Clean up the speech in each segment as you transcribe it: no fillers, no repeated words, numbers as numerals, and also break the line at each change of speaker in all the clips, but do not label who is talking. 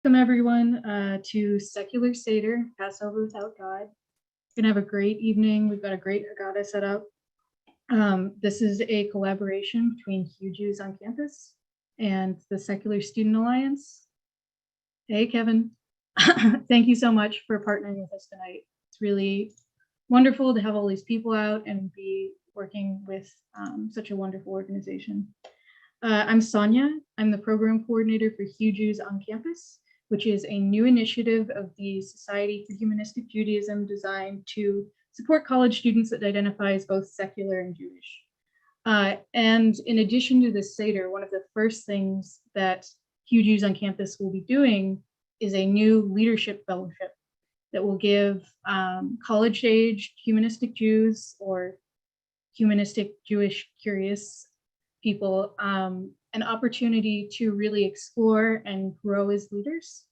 Welcome everyone to Secular Seder, Passover Without God. We're gonna have a great evening. We've got a great Haggadah set up. This is a collaboration between HuJews on campus and the Secular Student Alliance. Hey, Kevin. Thank you so much for partnering with us tonight. It's really wonderful to have all these people out and be working with such a wonderful organization. I'm Sonia. I'm the program coordinator for HuJews on campus, which is a new initiative of the Society for Humanistic Judaism designed to support college students that identify as both secular and Jewish. And in addition to this Seder, one of the first things that HuJews on campus will be doing is a new leadership fellowship that will give college-aged humanistic Jews or humanistic Jewish curious people an opportunity to really explore and grow as leaders.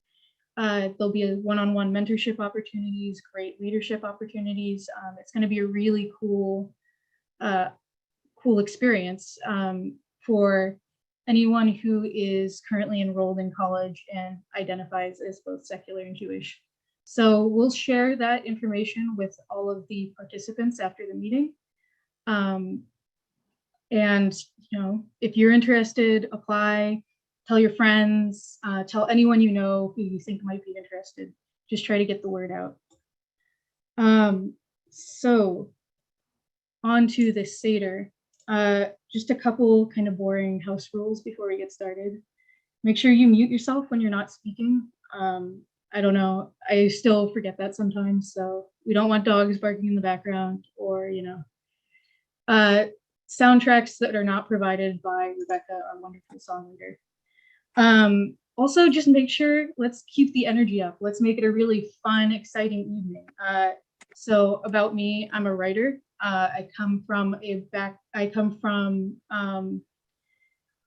There'll be a one-on-one mentorship opportunities, great leadership opportunities. It's going to be a really cool experience for anyone who is currently enrolled in college and identifies as both secular and Jewish. So we'll share that information with all of the participants after the meeting. And, you know, if you're interested, apply, tell your friends, tell anyone you know who you think might be interested. Just try to get the word out. So on to this Seder. Just a couple kind of boring house rules before we get started. Make sure you mute yourself when you're not speaking. I don't know, I still forget that sometimes, so we don't want dogs barking in the background or, you know, soundtracks that are not provided by Rebecca, our wonderful songwriter. Also, just make sure, let's keep the energy up. Let's make it a really fun, exciting evening. So about me, I'm a writer. I come from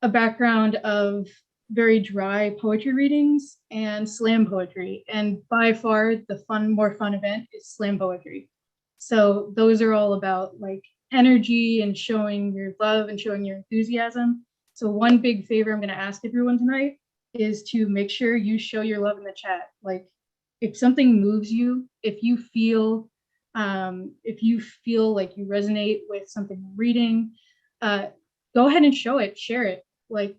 a background of very dry poetry readings and slam poetry. And by far the more fun event is slam poetry. So those are all about like energy and showing your love and showing your enthusiasm. So one big favor I'm going to ask everyone tonight is to make sure you show your love in the chat. Like if something moves you, if you feel like you resonate with something you're reading, go ahead and show it, share it. Like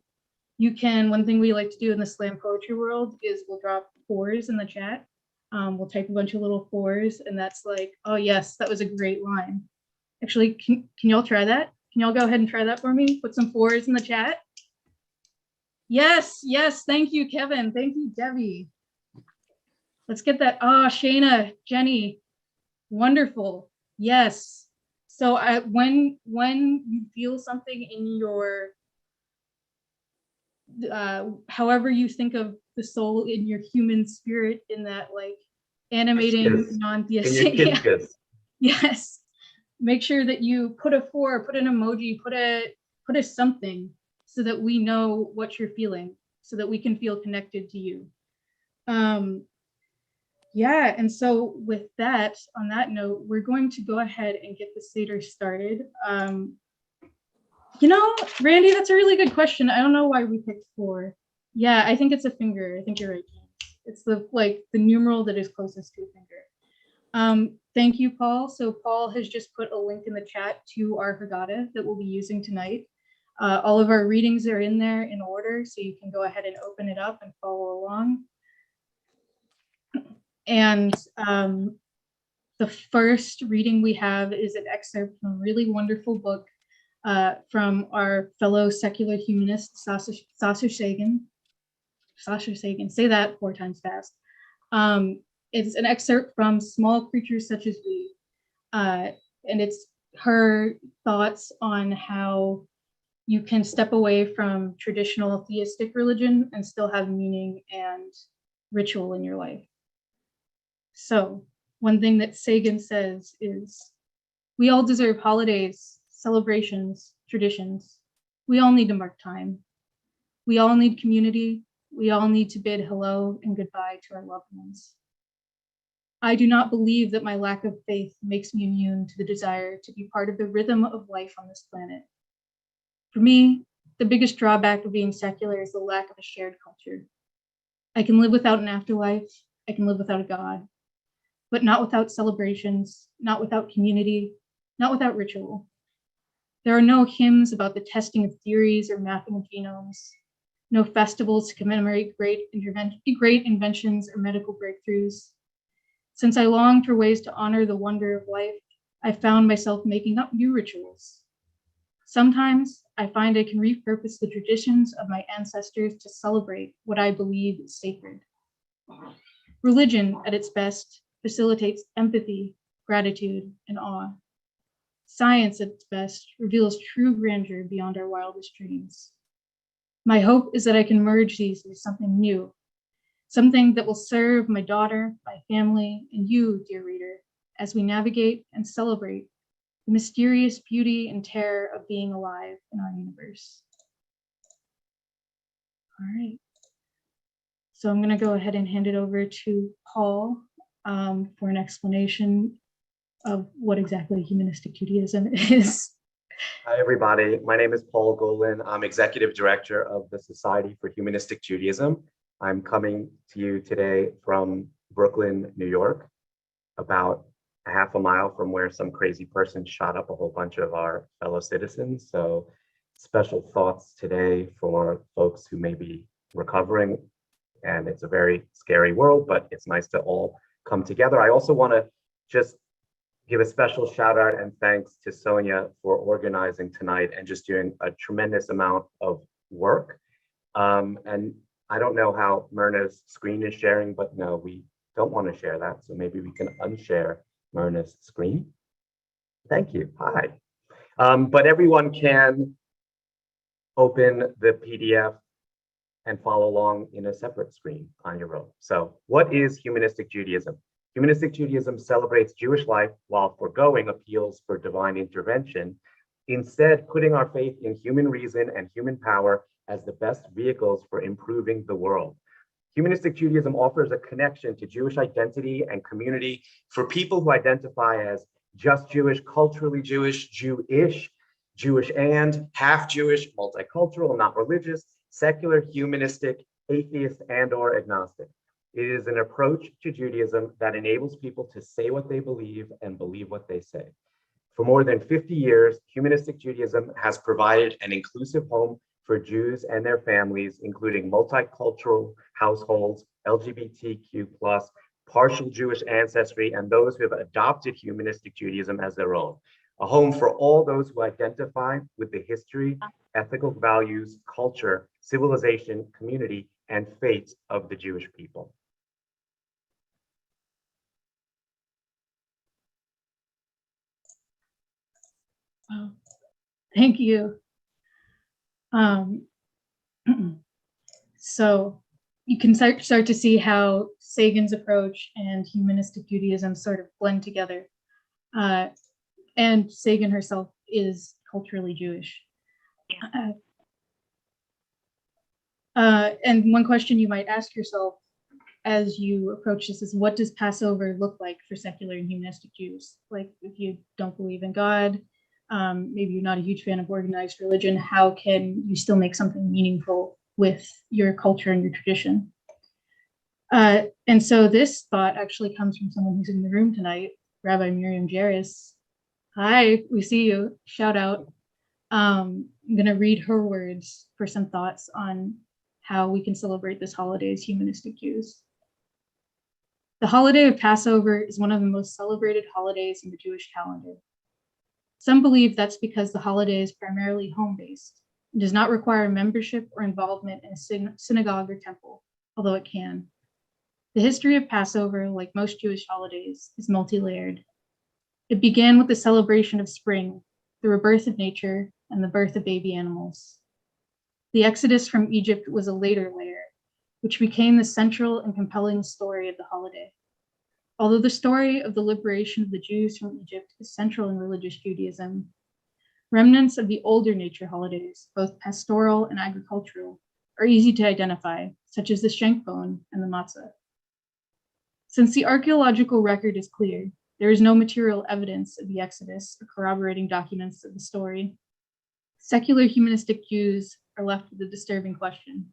you can, one thing we like to do in the slam poetry world is we'll drop 4s in the chat. We'll type a bunch of little 4s and that's like, oh yes, that was a great line. Actually, can y'all try that? Can y'all go ahead and try that for me? Put some 4s in the chat. Yes, yes, thank you, Kevin. Thank you, Debbie. Let's get that. Oh, Shayna, Jenny, wonderful. Yes. So when you feel something in your, however you think of the soul in your human spirit in that like animating non-theistic. Yes. Yes. Make sure that you put a 4, put an emoji, put a something so that we know what you're feeling, so that we can feel connected to you. Yeah, and so with that, on that note, we're going to go ahead and get the Seder started. You know, Randy, that's a really good question. I don't know why we picked 4. Yeah, I think it's a finger. I think you're right. It's the numeral that is closest to a finger. Thank you, Paul. So Paul has just put a link in the chat to our Haggadah that we'll be using tonight. All of our readings are in there in order, so you can go ahead and open it up and follow along. And the first reading we have is an excerpt from a really wonderful book from our fellow secular humanist, Sasha Sagan. Sasha Sagan, say that 4 times fast. It's an excerpt from Small Creatures Such as We, and it's her thoughts on how you can step away from traditional theistic religion and still have meaning and ritual in your life. So one thing that Sagan says is, we all deserve holidays, celebrations, traditions. We all need to mark time. We all need community. We all need to bid hello and goodbye to our loved ones. I do not believe that my lack of faith makes me immune to the desire to be part of the rhythm of life on this planet. For me, the biggest drawback of being secular is the lack of a shared culture. I can live without an afterlife. I can live without a God, but not without celebrations, not without community, not without ritual. There are no hymns about the testing of theories or mapping of genomes, no festivals to commemorate great inventions or medical breakthroughs. Since I longed for ways to honor the wonder of life, I found myself making up new rituals. Sometimes I find I can repurpose the traditions of my ancestors to celebrate what I believe is sacred. Religion, at its best, facilitates empathy, gratitude, and awe. Science, at its best, reveals true grandeur beyond our wildest dreams. My hope is that I can merge these into something new, something that will serve my daughter, my family, and you, dear reader, as we navigate and celebrate the mysterious beauty and terror of being alive in our universe. All right. So I'm going to go ahead and hand it over to Paul for an explanation of what exactly humanistic Judaism is.
Hi, everybody. My name is Paul Golan. I'm Executive Director of the Society for Humanistic Judaism. I'm coming to you today from Brooklyn, New York, about a half a mile from where some crazy person shot up a whole bunch of our fellow citizens. So special thoughts today for folks who may be recovering. And it's a very scary world, but it's nice to all come together. I also want to just give a special shout out and thanks to Sonia for organizing tonight and just doing a tremendous amount of work. And I don't know how Myrna's screen is sharing, but no, we don't want to share that. So maybe we can unshare Myrna's screen. Thank you. Hi. But everyone can open the PDF and follow along in a separate screen on your own. So what is humanistic Judaism? Humanistic Judaism celebrates Jewish life while foregoing appeals for divine intervention, instead putting our faith in human reason and human power as the best vehicles for improving the world. Humanistic Judaism offers a connection to Jewish identity and community for people who identify as just Jewish, culturally Jewish, Jewish, Jewish and half Jewish, multicultural, not religious, secular, humanistic, atheist, and or agnostic. It is an approach to Judaism that enables people to say what they believe and believe what they say. For more than 50 years, humanistic Judaism has provided an inclusive home for Jews and their families, including multicultural households, LGBTQ+, partial Jewish ancestry, and those who have adopted humanistic Judaism as their own. A home for all those who identify with the history, ethical values, culture, civilization, community, and fate of the Jewish people.
Wow. Thank you. So you can start to see how Sagan's approach and humanistic Judaism sort of blend together. And Sagan herself is culturally Jewish. And one question you might ask yourself as you approach this is, what does Passover look like for secular and humanistic Jews? Like, if you don't believe in God, maybe you're not a huge fan of organized religion, how can you still make something meaningful with your culture and your tradition? And so this thought actually comes from someone who's in the room tonight, Rabbi Miriam Jairus. Hi, we see you. Shout out. I'm going to read her words for some thoughts on how we can celebrate this holiday as humanistic Jews. The holiday of Passover is one of the most celebrated holidays in the Jewish calendar. Some believe that's because the holiday is primarily home-based and does not require membership or involvement in a synagogue or temple, although it can. The history of Passover, like most Jewish holidays, is multi-layered. It began with the celebration of spring, the rebirth of nature, and the birth of baby animals. The exodus from Egypt was a later layer, which became the central and compelling story of the holiday. Although the story of the liberation of the Jews from Egypt is central in religious Judaism, remnants of the older nature holidays, both pastoral and agricultural, are easy to identify, such as the shank bone and the matzah. Since the archaeological record is clear, there is no material evidence of the Exodus or corroborating documents of the story. Secular humanistic Jews are left with a disturbing question.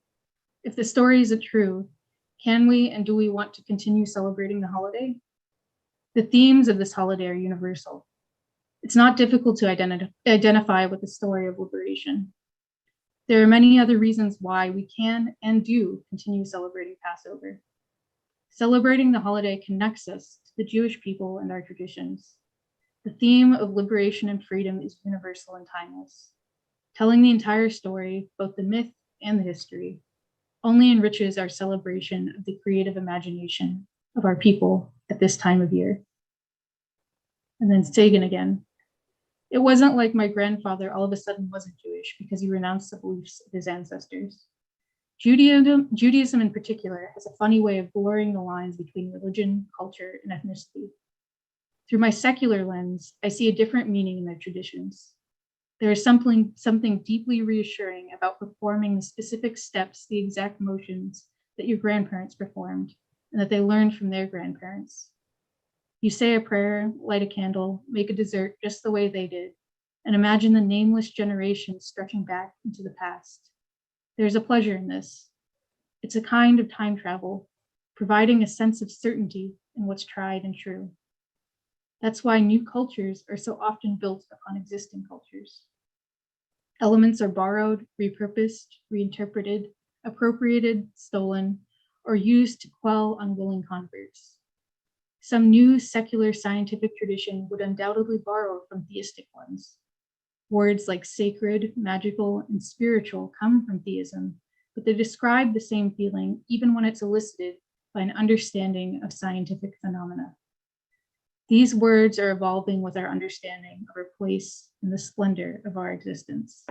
If the story isn't true, Can we and do we want to continue celebrating the holiday? The themes of this holiday are universal. It's not difficult to identify with the story of liberation. There are many other reasons why we can and do continue celebrating Passover. Celebrating the holiday connects us to the Jewish people and our traditions. The theme of liberation and freedom is universal and timeless. Telling the entire story, both the myth and the history, only enriches our celebration of the creative imagination of our people at this time of year. And then Sagan again. It wasn't like my grandfather all of a sudden wasn't Jewish because he renounced the beliefs of his ancestors. Judaism in particular has a funny way of blurring the lines between religion, culture, and ethnicity. Through my secular lens, I see a different meaning in their traditions. There is something deeply reassuring about performing the specific steps, the exact motions that your grandparents performed and that they learned from their grandparents. You say a prayer, light a candle, make a dessert just the way they did, and imagine the nameless generations stretching back into the past. There's a pleasure in this. It's a kind of time travel, providing a sense of certainty in what's tried and true. That's why new cultures are so often built upon existing cultures. Elements are borrowed, repurposed, reinterpreted, appropriated, stolen, or used to quell unwilling converts. Some new secular scientific tradition would undoubtedly borrow from theistic ones. Words like sacred, magical, and spiritual come from theism, but they describe the same feeling even when it's elicited by an understanding of scientific phenomena. These words are evolving with our understanding of our place in the splendor of our existence.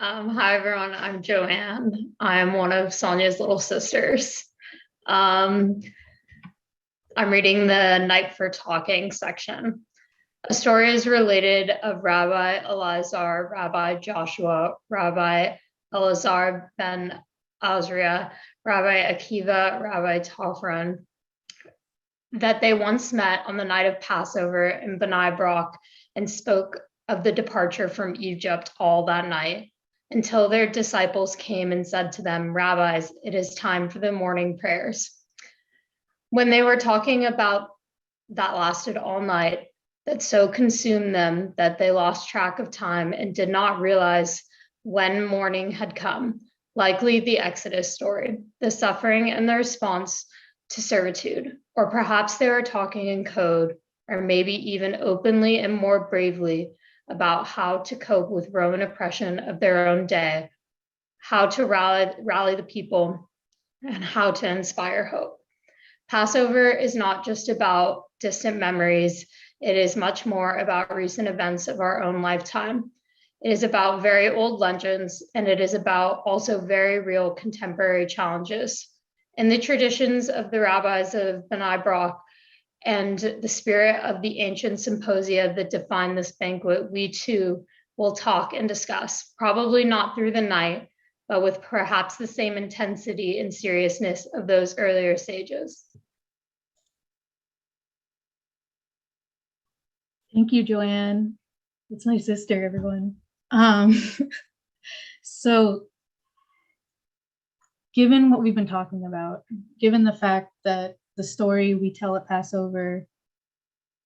Hi everyone, I'm Joanne. I'm one of Sonia's little sisters. I'm reading the Night for Talking section. A story is related of Rabbi Elazar, Rabbi Joshua, Rabbi Elazar ben Azariah, Rabbi Akiva, Rabbi Tafran, that they once met on the night of Passover in Bnei Brak and spoke of the departure from Egypt all that night, until their disciples came and said to them, "Rabbis, it is time for the morning prayers." When they were talking about that lasted all night, that so consumed them that they lost track of time and did not realize when morning had come, likely the Exodus story, the suffering and the response to servitude, or perhaps they were talking in code, or maybe even openly and more bravely about how to cope with Roman oppression of their own day, how to rally the people, and how to inspire hope. Passover is not just about distant memories. It is much more about recent events of our own lifetime. It is about very old legends, and it is about also very real contemporary challenges. In the traditions of the rabbis of Bnei Brak and the spirit of the ancient symposia that define this banquet, we too will talk and discuss, probably not through the night, but with perhaps the same intensity and seriousness of those earlier sages.
Thank you, Joanne. That's my sister, everyone. Um, so given what we've been talking about, given the fact that the story we tell at Passover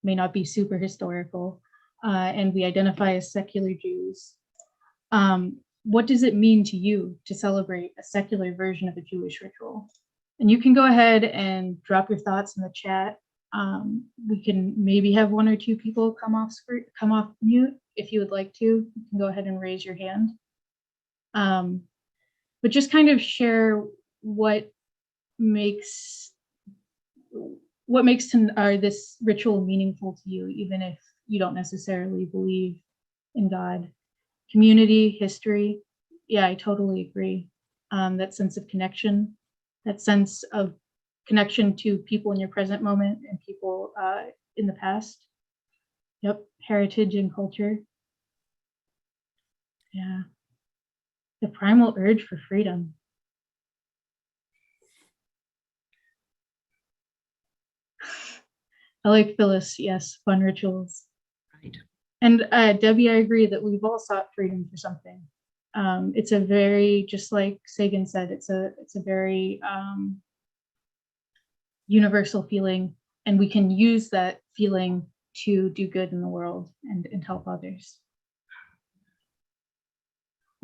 may not be super historical, and we identify as secular Jews, what does it mean to you to celebrate a secular version of a Jewish ritual? And you can go ahead and drop your thoughts in the chat. We can maybe have one or two people come off mute. If you would like to, you can go ahead and raise your hand. But just kind of share what makes this ritual meaningful to you, even if you don't necessarily believe in God. Community, history. Yeah, I totally agree. That sense of connection, that sense of connection to people in your present moment and people in the past. Yep, heritage and culture. Yeah, the primal urge for freedom. I like Phyllis. Yes, fun rituals.
Right.
And Debbie, I agree that we've all sought freedom for something. It's a very, just like Sagan said, it's a very universal feeling, and we can use that feeling to do good in the world and help others.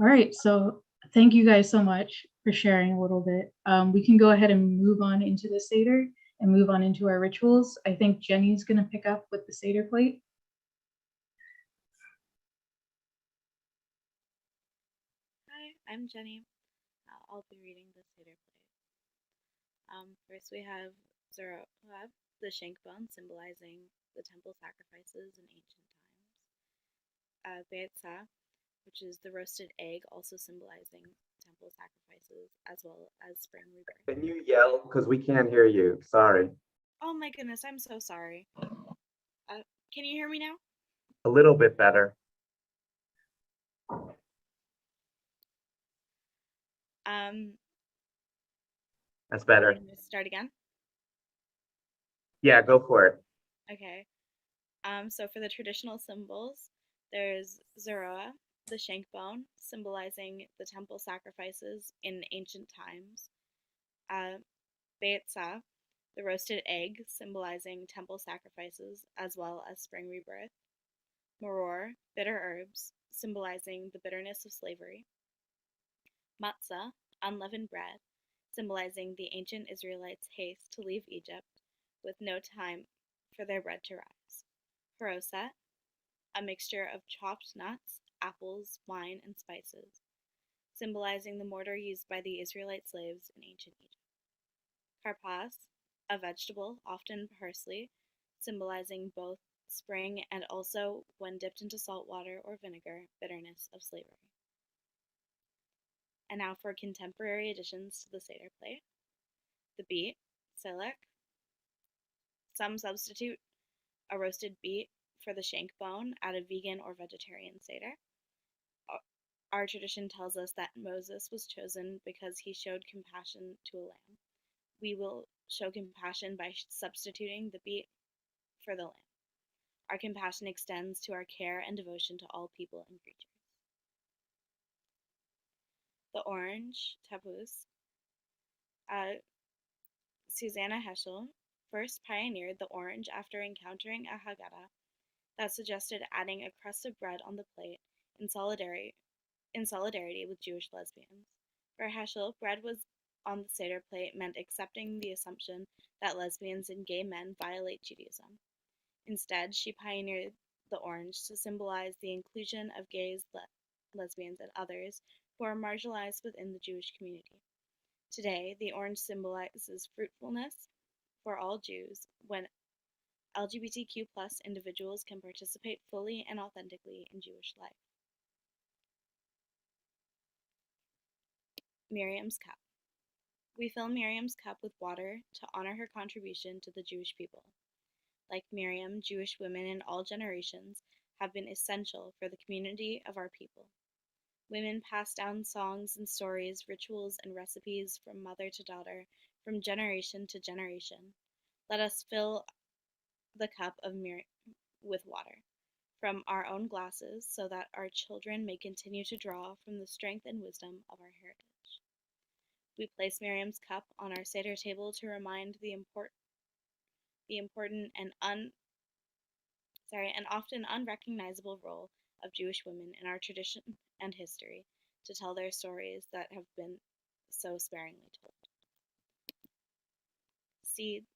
All right, so thank you guys so much for sharing a little bit. We can go ahead and move on into the Seder and move on into our rituals. I think Jenny's going to pick up with the Seder plate.
Hi, I'm Jenny. I'll be reading the Seder plate. First we have Zerah, the shank bone symbolizing the temple sacrifices in ancient times. Beitza, which is the roasted egg, also symbolizing temple sacrifices as well as spring rebirth.
Can you yell? Because we can't hear you. Sorry.
Oh my goodness, I'm so sorry. Can you hear me now?
A little bit better. That's better.
Can we start again?
Yeah, go for it.
Okay. So for the traditional symbols, there's Zerah, the shank bone, symbolizing the temple sacrifices in ancient times. Beitza, the roasted egg, symbolizing temple sacrifices as well as spring rebirth. Maror, bitter herbs, symbolizing the bitterness of slavery. Matzah, unleavened bread, symbolizing the ancient Israelites' haste to leave Egypt with no time for their bread to rise. Haroset, a mixture of chopped nuts, apples, wine, and spices, symbolizing the mortar used by the Israelite slaves in ancient Egypt. Karpas, a vegetable, often parsley, symbolizing both spring and also, when dipped into salt water or vinegar, bitterness of slavery. And now for contemporary additions to the Seder plate. The beet, selek. Some substitute a roasted beet for the shank bone at a vegan or vegetarian Seder. Our tradition tells us that Moses was chosen because he showed compassion to a lamb. We will show compassion by substituting the beet for the lamb. Our compassion extends to our care and devotion to all people and creatures. The orange, tapus. Susanna Heschel first pioneered the orange after encountering a Haggadah that suggested adding a crust of bread on the plate in solidarity with Jewish lesbians. For Heschel, bread was on the Seder plate meant accepting the assumption that lesbians and gay men violate Judaism. Instead, she pioneered the orange to symbolize the inclusion of gays, lesbians, and others who are marginalized within the Jewish community. Today, the orange symbolizes fruitfulness for all Jews when LGBTQ+ individuals can participate fully and authentically in Jewish life. Miriam's cup. We fill Miriam's cup with water to honor her contribution to the Jewish people. Like Miriam, Jewish women in all generations have been essential for the community of our people. Women pass down songs and stories, rituals and recipes from mother to daughter, from generation to generation. Let us fill the cup of Miriam with water. from our own glasses so that our children may continue to draw from the strength and wisdom of our heritage. We place Miriam's cup on our Seder table to remind the important and often unrecognizable role of Jewish women in our tradition and history, to tell their stories that have been so sparingly told. Seed,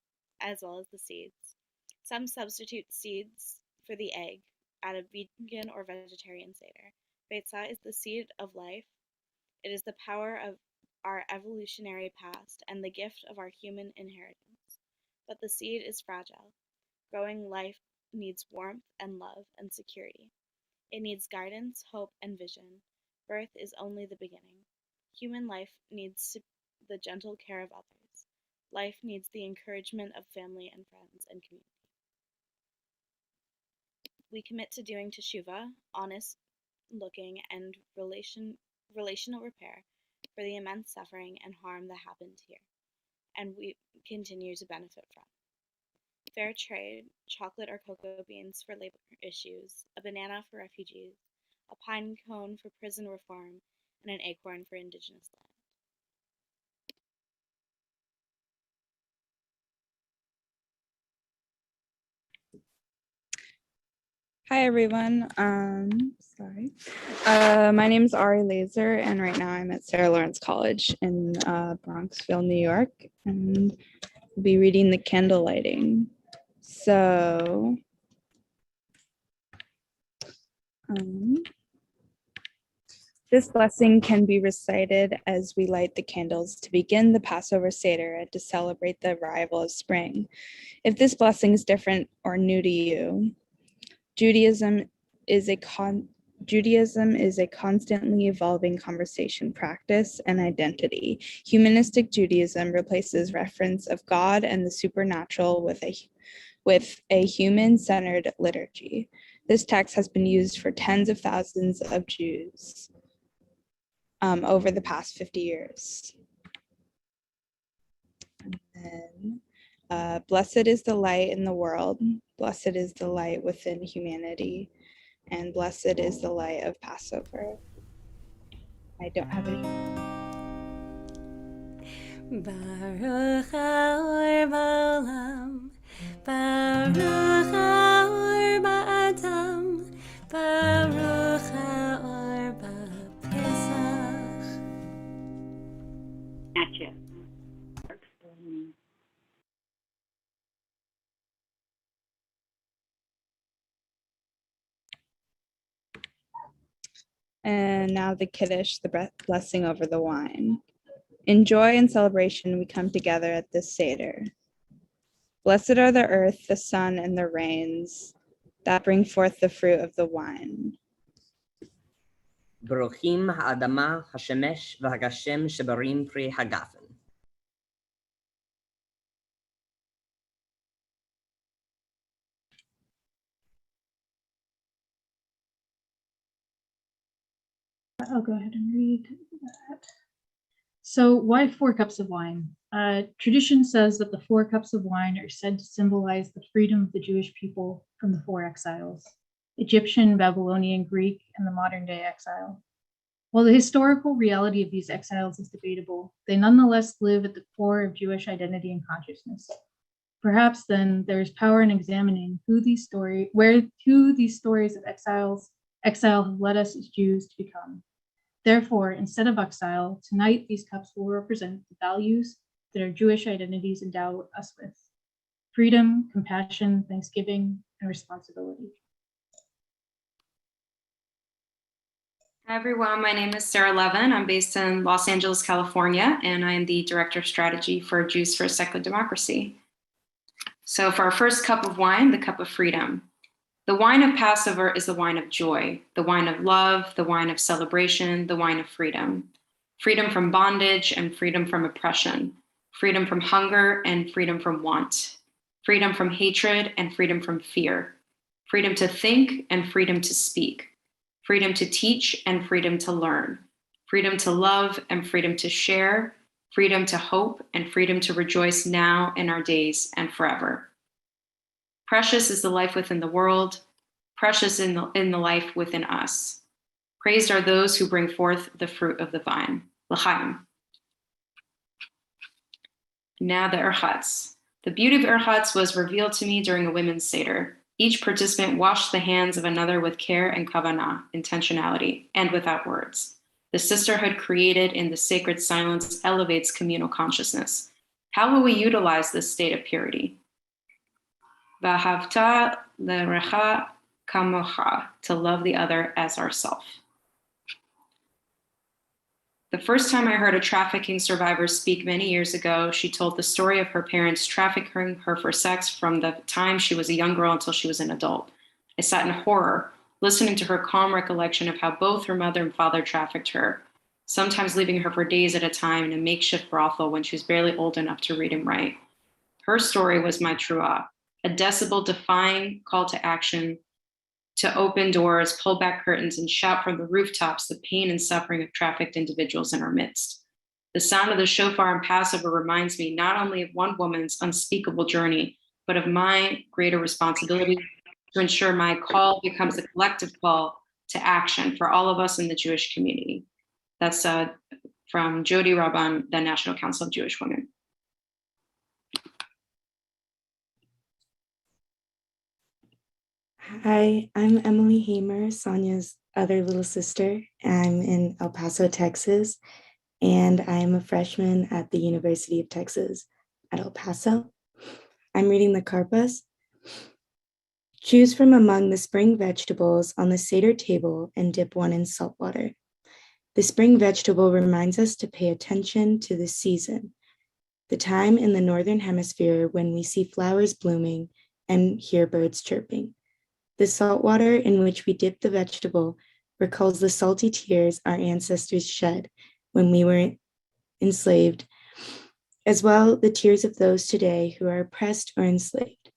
as well as the seeds. Some substitute seeds for the egg at a vegan or vegetarian Seder. Beitzah is the seed of life. It is the power of our evolutionary past and the gift of our human inheritance. But the seed is fragile. Growing life needs warmth and love and security. It needs guidance, hope, and vision. Birth is only the beginning. Human life needs the gentle care of others. Life needs the encouragement of family and friends and community. We commit to doing teshuvah, honest looking, and relational repair for the immense suffering and harm that happened here, and we continue to benefit from. Fair trade, chocolate or cocoa beans for labor issues, a banana for refugees, a pine cone for prison reform, and an acorn for indigenous land.
Hi everyone. My name is Ari Laser, and right now I'm at Sarah Lawrence College in Bronxville, New York, and we'll be reading the candle lighting. So, this blessing can be recited as we light the candles to begin the Passover Seder and to celebrate the arrival of spring. If this blessing is different or new to you, Judaism is a constantly evolving conversation, practice, and identity. Humanistic Judaism replaces reference of God and the supernatural with a human-centered liturgy. This text has been used for tens of thousands of Jews over the past 50 years. And then, blessed is the light in the world. Blessed is the light within humanity. And blessed is the light of Passover. I don't have any.
Baruch haor ba'olam, Baruch haor ba'adam, Baruch haor ba'pesach.
Gotcha.
And now the Kiddush, the blessing over the wine. In joy and celebration, we come together at this Seder. Blessed are the earth, the sun, and the rains that bring forth the fruit of the wine.
Baruchim ha'adama, ha'shemesh, v'ha'gashem shebarim pri hagafen.
I'll go ahead and read that. So why 4 cups of wine? Tradition says that the 4 cups of wine are said to symbolize the freedom of the Jewish people from the 4 exiles: Egyptian, Babylonian, Greek, and the modern day exile. While the historical reality of these exiles is debatable, they nonetheless live at the core of Jewish identity and consciousness. Perhaps then there is power in examining who these stories of exile have led us as Jews to become. Therefore, instead of exile, tonight these cups will represent the values that our Jewish identities endow us with: freedom, compassion, thanksgiving, and responsibility.
Hi everyone, my name is Sarah Levin. I'm based in Los Angeles, California, and I am the Director of Strategy for Jews for a Secular Democracy. So for our first cup of wine, the cup of freedom. The wine of Passover is the wine of joy, the wine of love, the wine of celebration, the wine of freedom. Freedom from bondage and freedom from oppression. Freedom from hunger and freedom from want. Freedom from hatred and freedom from fear. Freedom to think and freedom to speak. Freedom to teach and freedom to learn. Freedom to love and freedom to share. Freedom to hope and freedom to rejoice now in our days and forever. Precious is the life within the world. precious in the life within us. Praised are those who bring forth the fruit of the vine. L'chaim. Now the erchatz. The beauty of erchatz was revealed to me during a women's Seder. Each participant washed the hands of another with care and kavanah, intentionality, and without words. The sisterhood created in the sacred silence elevates communal consciousness. How will we utilize this state of purity? V'ahavta l'recha kamocha, to love the other as ourself. The first time I heard a trafficking survivor speak many years ago, she told the story of her parents trafficking her for sex from the time she was a young girl until she was an adult. I sat in horror, listening to her calm recollection of how both her mother and father trafficked her, sometimes leaving her for days at a time in a makeshift brothel when she was barely old enough to read and write. Her story was my truah, a decibel-defying call to action to open doors, pull back curtains, and shout from the rooftops the pain and suffering of trafficked individuals in our midst. The sound of the shofar in Passover reminds me not only of one woman's unspeakable journey, but of my greater responsibility to ensure my call becomes a collective call to action for all of us in the Jewish community. That's from Jody Rabban, the National Council of Jewish Women.
Hi, I'm Emily Hamer, Sonia's other little sister. I'm in El Paso, Texas, and I'm a freshman at the University of Texas at El Paso. I'm reading the Karpas. Choose from among the spring vegetables on the Seder table and dip one in salt water. The spring vegetable reminds us to pay attention to the season, the time in the Northern Hemisphere when we see flowers blooming and hear birds chirping. The salt water in which we dip the vegetable recalls the salty tears our ancestors shed when we were enslaved, as well the tears of those today who are oppressed or enslaved.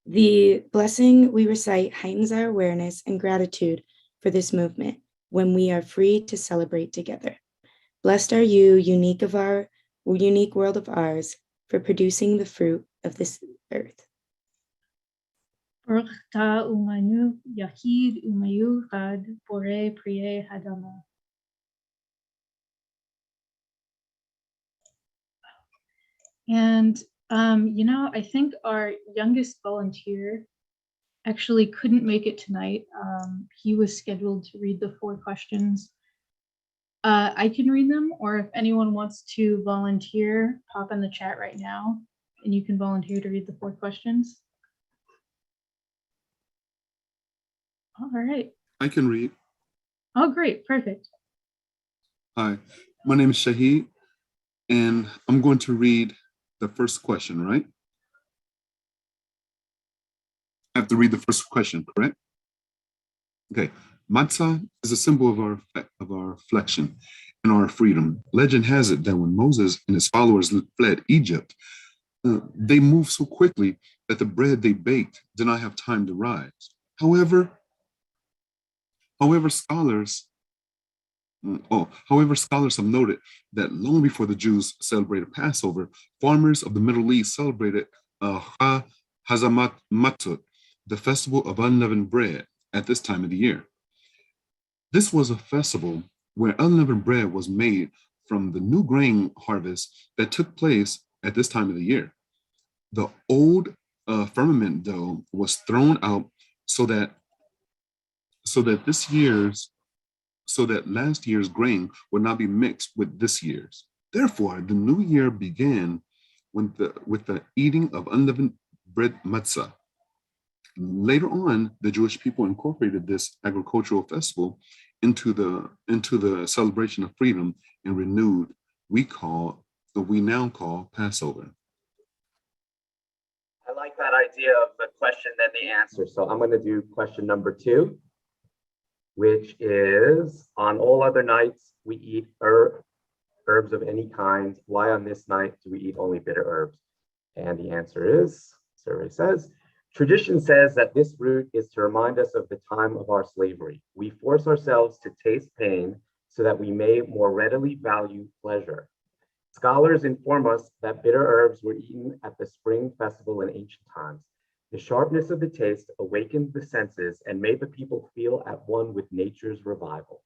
The blessing we recite heightens our awareness and gratitude for this movement when we are free to celebrate together. Blessed are you, unique world of ours, for producing the fruit of this earth.
Baruch ta umanu yachid umayuchad borei priye hadama. And I think our youngest volunteer actually couldn't make it tonight. He was scheduled to read the 4 questions. I can read them, or if anyone wants to volunteer, pop in the chat right now, and you can volunteer to read the 4 questions. All right.
I can read.
Oh, great. Perfect.
Hi, my name is Shahid, and I'm going to read the first question, right? I have to read the first question, correct? Okay. Matzah is a symbol of our affliction and our freedom. Legend has it that when Moses and his followers fled Egypt, they moved so quickly that the bread they baked did not have time to rise. However, scholars have noted that long before the Jews celebrated Passover, farmers of the Middle East celebrated Hazamatut, the festival of unleavened bread, at this time of the year. This was a festival where unleavened bread was made from the new grain harvest that took place at this time of the year. The old ferment dough was thrown out so that last year's grain would not be mixed with this year's. Therefore, the new year began with the eating of unleavened bread matzah. Later on, the Jewish people incorporated this agricultural festival into the celebration of freedom and renewed we now call Passover.
I like that idea of the question, then the answer. So I'm going to do question number 2, which is, on all other nights, we eat herbs of any kind. Why on this night do we eat only bitter herbs? And the answer is, survey says, tradition says that this root is to remind us of the time of our slavery. We force ourselves to taste pain so that we may more readily value pleasure. Scholars inform us that bitter herbs were eaten at the spring festival in ancient times. The sharpness of the taste awakened the senses and made the people feel at one with nature's revival.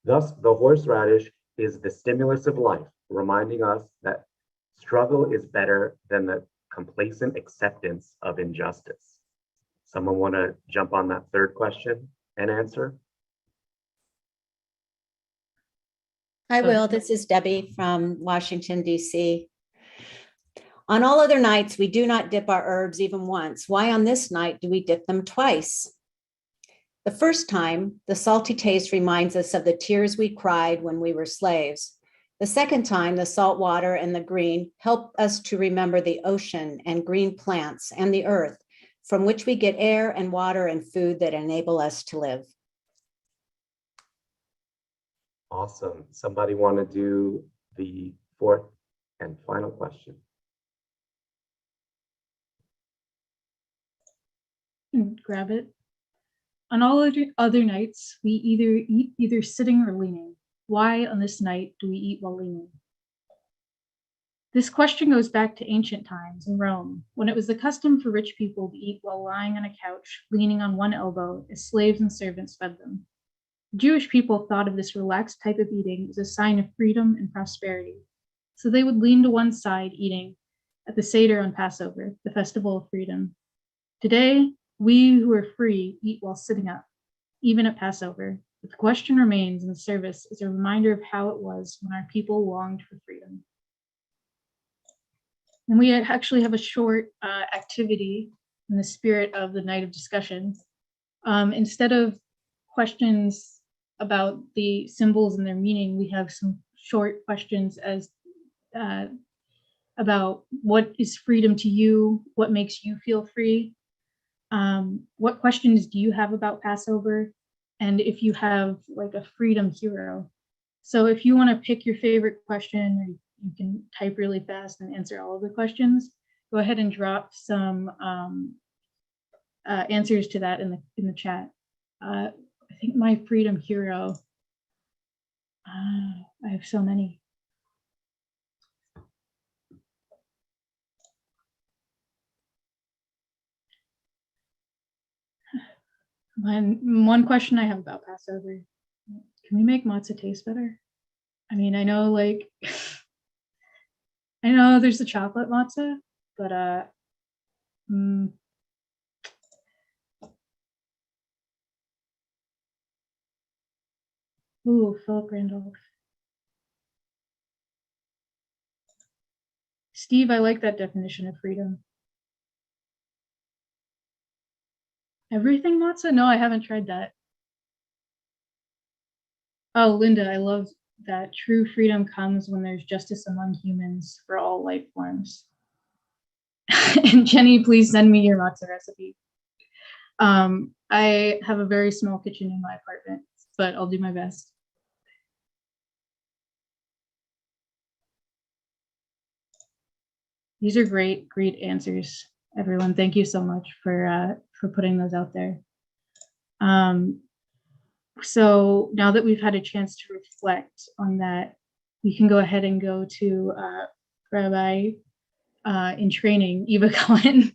Thus, the horseradish is the stimulus of life, reminding us that struggle is better than the complacent acceptance of injustice. Someone want to jump on that third question and answer?
I will. This is Debbie from Washington, D.C. On all other nights, we do not dip our herbs even once. Why on this night do we dip them twice? The first time, the salty taste reminds us of the tears we cried when we were slaves. The second time, the salt water and the green help us to remember the ocean and green plants and the earth, from which we get air and water and food that enable us to live.
Awesome. Somebody want to do the fourth and final question?
Grab it. On all other nights, we eat either sitting or leaning. Why on this night do we eat while leaning? This question goes back to ancient times in Rome, when it was the custom for rich people to eat while lying on a couch, leaning on one elbow, as slaves and servants fed them. Jewish people thought of this relaxed type of eating as a sign of freedom and prosperity. So they would lean to one side eating at the Seder on Passover, the festival of freedom. Today, we who are free eat while sitting up, even at Passover. But the question remains in the service as a reminder of how it was when our people longed for freedom. And we actually have a short activity in the spirit of the night of discussion. Instead of questions about the symbols and their meaning, we have some short questions as about what is freedom to you, what makes you feel free, what questions do you have about Passover, and if you have like a freedom hero. So if you want to pick your favorite question, or you can type really fast and answer all of the questions, go ahead and drop some answers to that in the chat. I think my freedom hero, I have so many. One question I have about Passover: can we make matzah taste better? I mean, I know like I know there's the chocolate matzah, but ooh, Philip Randolph. Steve, I like that definition of freedom. Everything matzah? No, I haven't tried that. Oh, Linda, I love that true freedom comes when there's justice among humans for all life forms. And Jenny, please send me your matzah recipe. I have a very small kitchen in my apartment, but I'll do my best. These are great answers, everyone. Thank you so much for putting those out there. So now that we've had a chance to reflect on that, we can go ahead and go to Rabbi in training, Eva Cohen.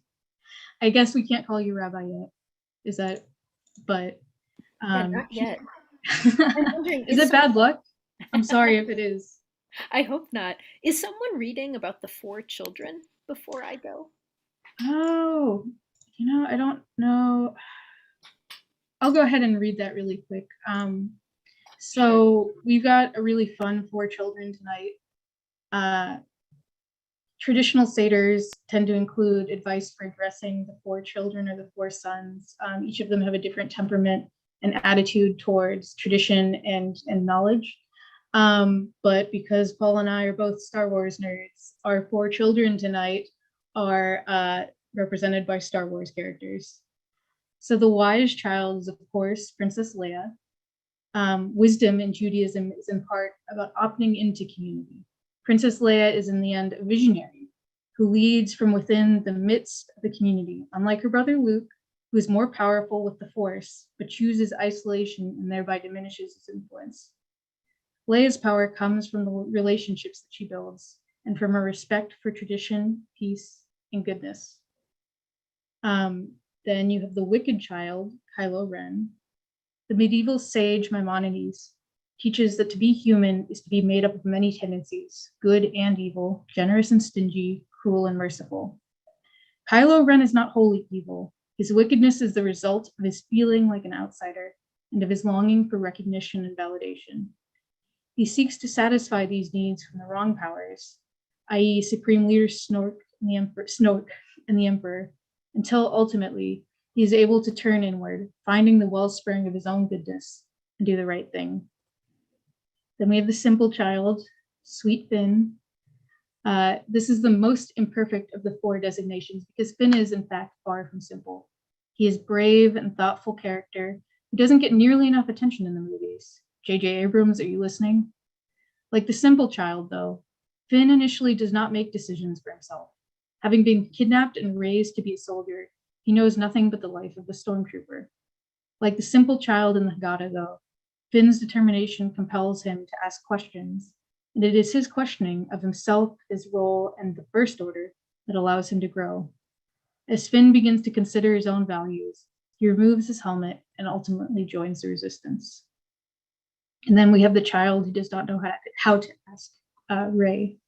I guess we can't call you Rabbi yet. Is that? But
not yet.
Is it bad luck? I'm sorry if it is.
I hope not. Is someone reading about the 4 children before I go?
Oh, I don't know. I'll go ahead and read that really quick. So we've got a really fun 4 children tonight. Traditional Seders tend to include advice for addressing the 4 children or the 4 sons. Each of them have a different temperament and attitude towards tradition and knowledge. But because Paul and I are both Star Wars nerds, our 4 children tonight are represented by Star Wars characters. So the wise child is, of course, Princess Leia. Wisdom in Judaism is in part about opting into community. Princess Leia is in the end a visionary who leads from within the midst of the community, unlike her brother Luke, who is more powerful with the Force, but chooses isolation and thereby diminishes his influence. Leia's power comes from the relationships that she builds and from her respect for tradition, peace, and goodness. Then you have the wicked child, Kylo Ren. The medieval sage Maimonides teaches that to be human is to be made up of many tendencies, good and evil, generous and stingy, cruel and merciful. Kylo Ren is not wholly evil. His wickedness is the result of his feeling like an outsider and of his longing for recognition and validation. He seeks to satisfy these needs from the wrong powers, i.e., Supreme Leader Snoke and the Emperor, until ultimately he is able to turn inward, finding the wellspring of his own goodness and do the right thing. Then we have the simple child, Sweet Finn. This is the most imperfect of the four designations because Finn is, in fact, far from simple. He is brave and thoughtful character who doesn't get nearly enough attention in the movies. J.J. Abrams, are you listening? Like the simple child, though, Finn initially does not make decisions for himself. Having been kidnapped and raised to be a soldier, he knows nothing but the life of a stormtrooper. Like the simple child in the Haggadah, though, Finn's determination compels him to ask questions, and it is his questioning of himself, his role, and the First Order that allows him to grow. As Finn begins to consider his own values, he removes his helmet and ultimately joins the resistance. And then we have the child who does not know how to ask, Rey.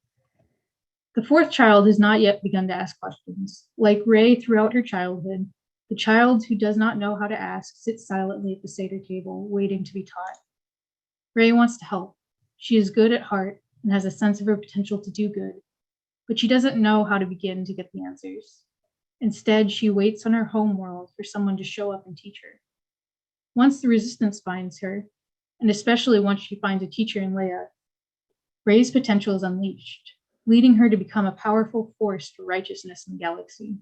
The fourth child has not yet begun to ask questions. Like Rey throughout her childhood, the child who does not know how to ask sits silently at the Seder table, waiting to be taught. Rey wants to help. She is good at heart and has a sense of her potential to do good, but she doesn't know how to begin to get the answers. Instead, she waits on her home world for someone to show up and teach her. Once the resistance finds her, and especially once she finds a teacher in Leia, Rey's potential is unleashed, leading her to become a powerful force for righteousness in the galaxy.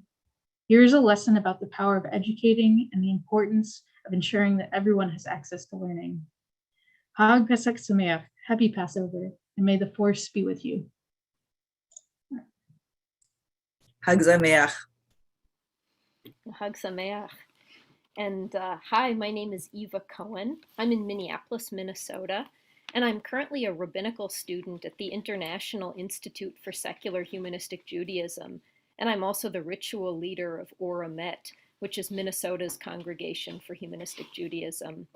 Here is a lesson about the power of educating and the importance of ensuring that everyone has access to learning. Hag Pesach Sameach, happy Passover, and may the Force be with you.
Hag Sameach.
Hag Sameach. And hi, my name is Eva Cohen. I'm in Minneapolis, Minnesota, and I'm currently a rabbinical student at the International Institute for Secular Humanistic Judaism, and I'm also the ritual leader of Or Emet, which is Minnesota's Congregation for Humanistic Judaism.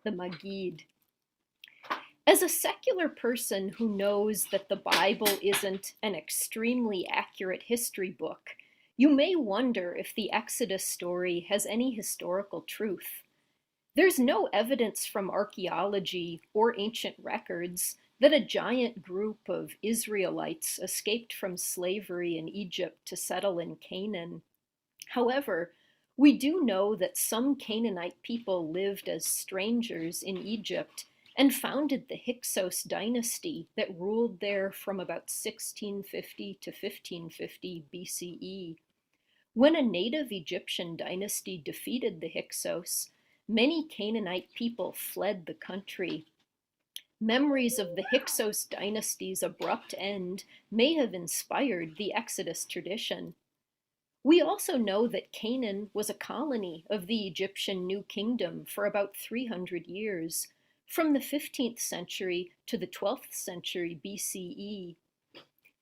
The Magid. As a secular person who knows that the Bible isn't an extremely accurate history book, you may wonder if the Exodus story has any historical truth. There's no evidence from archaeology or ancient records that a giant group of Israelites escaped from slavery in Egypt to settle in Canaan. However, we do know that some Canaanite people lived as strangers in Egypt and founded the Hyksos dynasty that ruled there from about 1650 to 1550 BCE. When a native Egyptian dynasty defeated the Hyksos, many Canaanite people fled the country. Memories of the Hyksos dynasty's abrupt end may have inspired the Exodus tradition. We also know that Canaan was a colony of the Egyptian New Kingdom for about 300 years, from the 15th century to the 12th century BCE.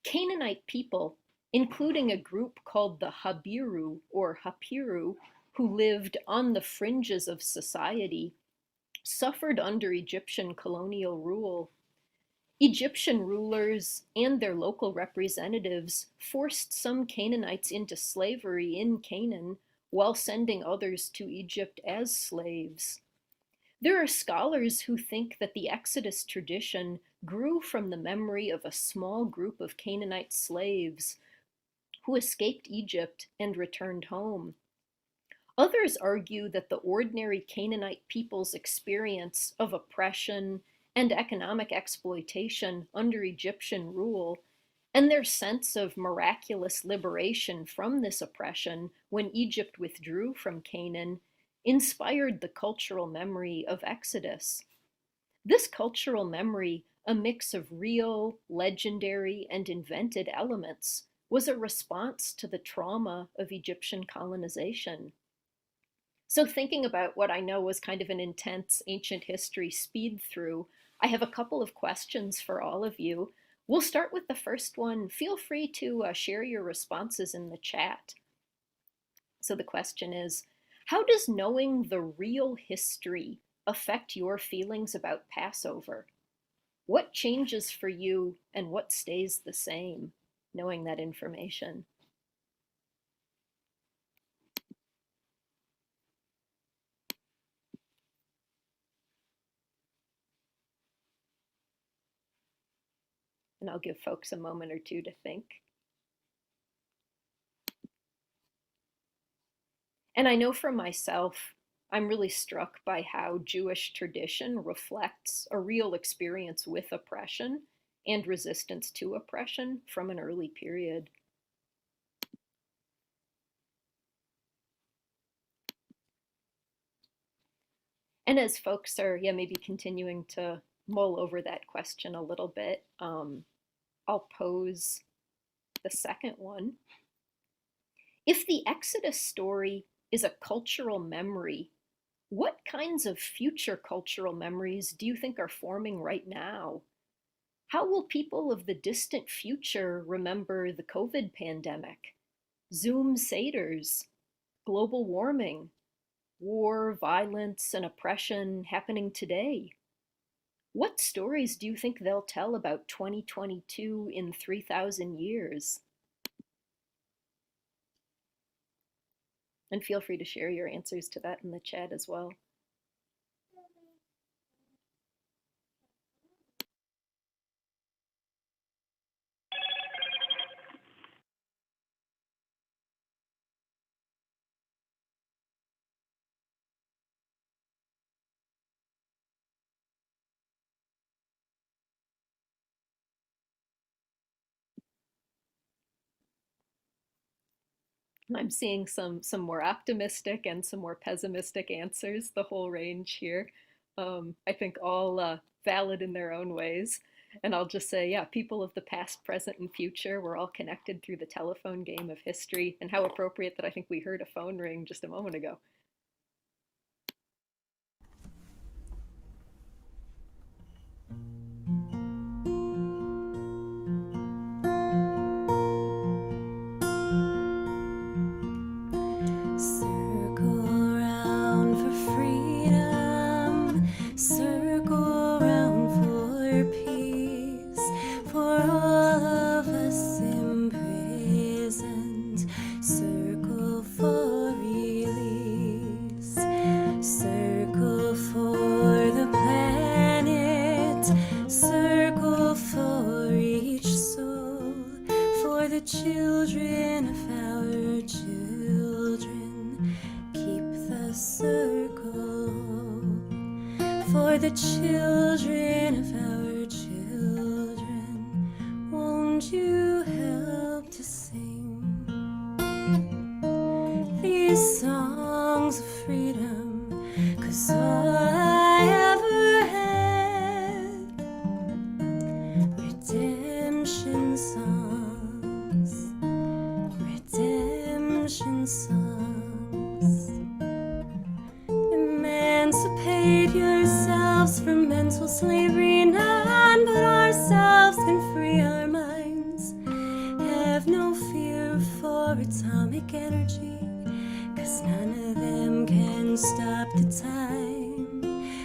Canaanite people, including a group called the Habiru or Hapiru, who lived on the fringes of society, suffered under Egyptian colonial rule. Egyptian rulers and their local representatives forced some Canaanites into slavery in Canaan while sending others to Egypt as slaves. There are scholars who think that the Exodus tradition grew from the memory of a small group of Canaanite slaves who escaped Egypt and returned home. Others argue that the ordinary Canaanite people's experience of oppression and economic exploitation under Egyptian rule, and their sense of miraculous liberation from this oppression when Egypt withdrew from Canaan, inspired the cultural memory of Exodus. This cultural memory, a mix of real, legendary, and invented elements, was a response to the trauma of Egyptian colonization. So thinking about what I know was kind of an intense ancient history speed through, I have a couple of questions for all of you. We'll start with the first one. Feel free to share your responses in the chat. So the question is, how does knowing the real history affect your feelings about Passover? What changes for you and what stays the same, knowing that information? And I'll give folks a moment or two to think. And I know for myself, I'm really struck by how Jewish tradition reflects a real experience with oppression and resistance to oppression from an early period. And as folks are, maybe continuing to mull over that question a little bit, I'll pose the second one. If the Exodus story is a cultural memory, what kinds of future cultural memories do you think are forming right now? How will people of the distant future remember the COVID pandemic, Zoom Seders, global warming, war, violence, and oppression happening today? What stories do you think they'll tell about 2022 in 3,000 years? And feel free to share your answers to that in the chat as well. I'm seeing some more optimistic and some more pessimistic answers, the whole range here. I think all valid in their own ways. And I'll just say, yeah, people of the past, present, and future, we're all connected through the telephone game of history. And how appropriate that I think we heard a phone ring just a moment ago.
Children of our children, keep the circle. For the children of our children, won't you help to sing these songs of freedom? 'Cause all I ever had, redemption songs, redemption songs. Emancipate yourselves from mental slavery. None but ourselves can free our minds. Have no fear for atomic energy, 'cause none of them can stop the time.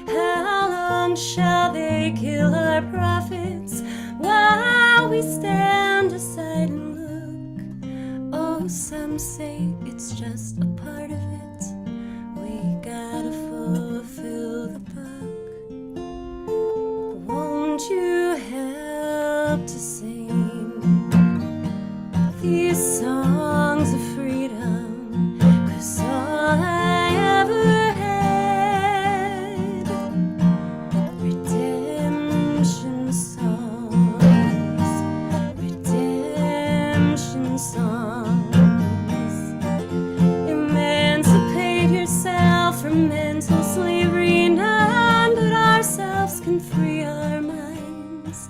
How long shall they kill our prophets while we stand aside and look? Oh, some say it's just a part of it. We gotta fulfill the book. Won't you help to sing these songs of freedom? 'Cause all I ever had, redemption songs, redemption songs. Emancipate yourself from mental slavery. None but ourselves can free our minds.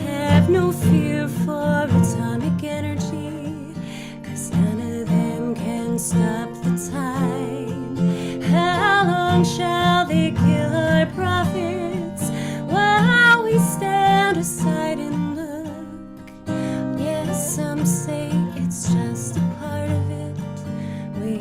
Have no fear for atomic energy, 'cause none of them can stop the time. How long shall they kill our prophets while we stand aside and look? Yes, some say it's just a part of it. We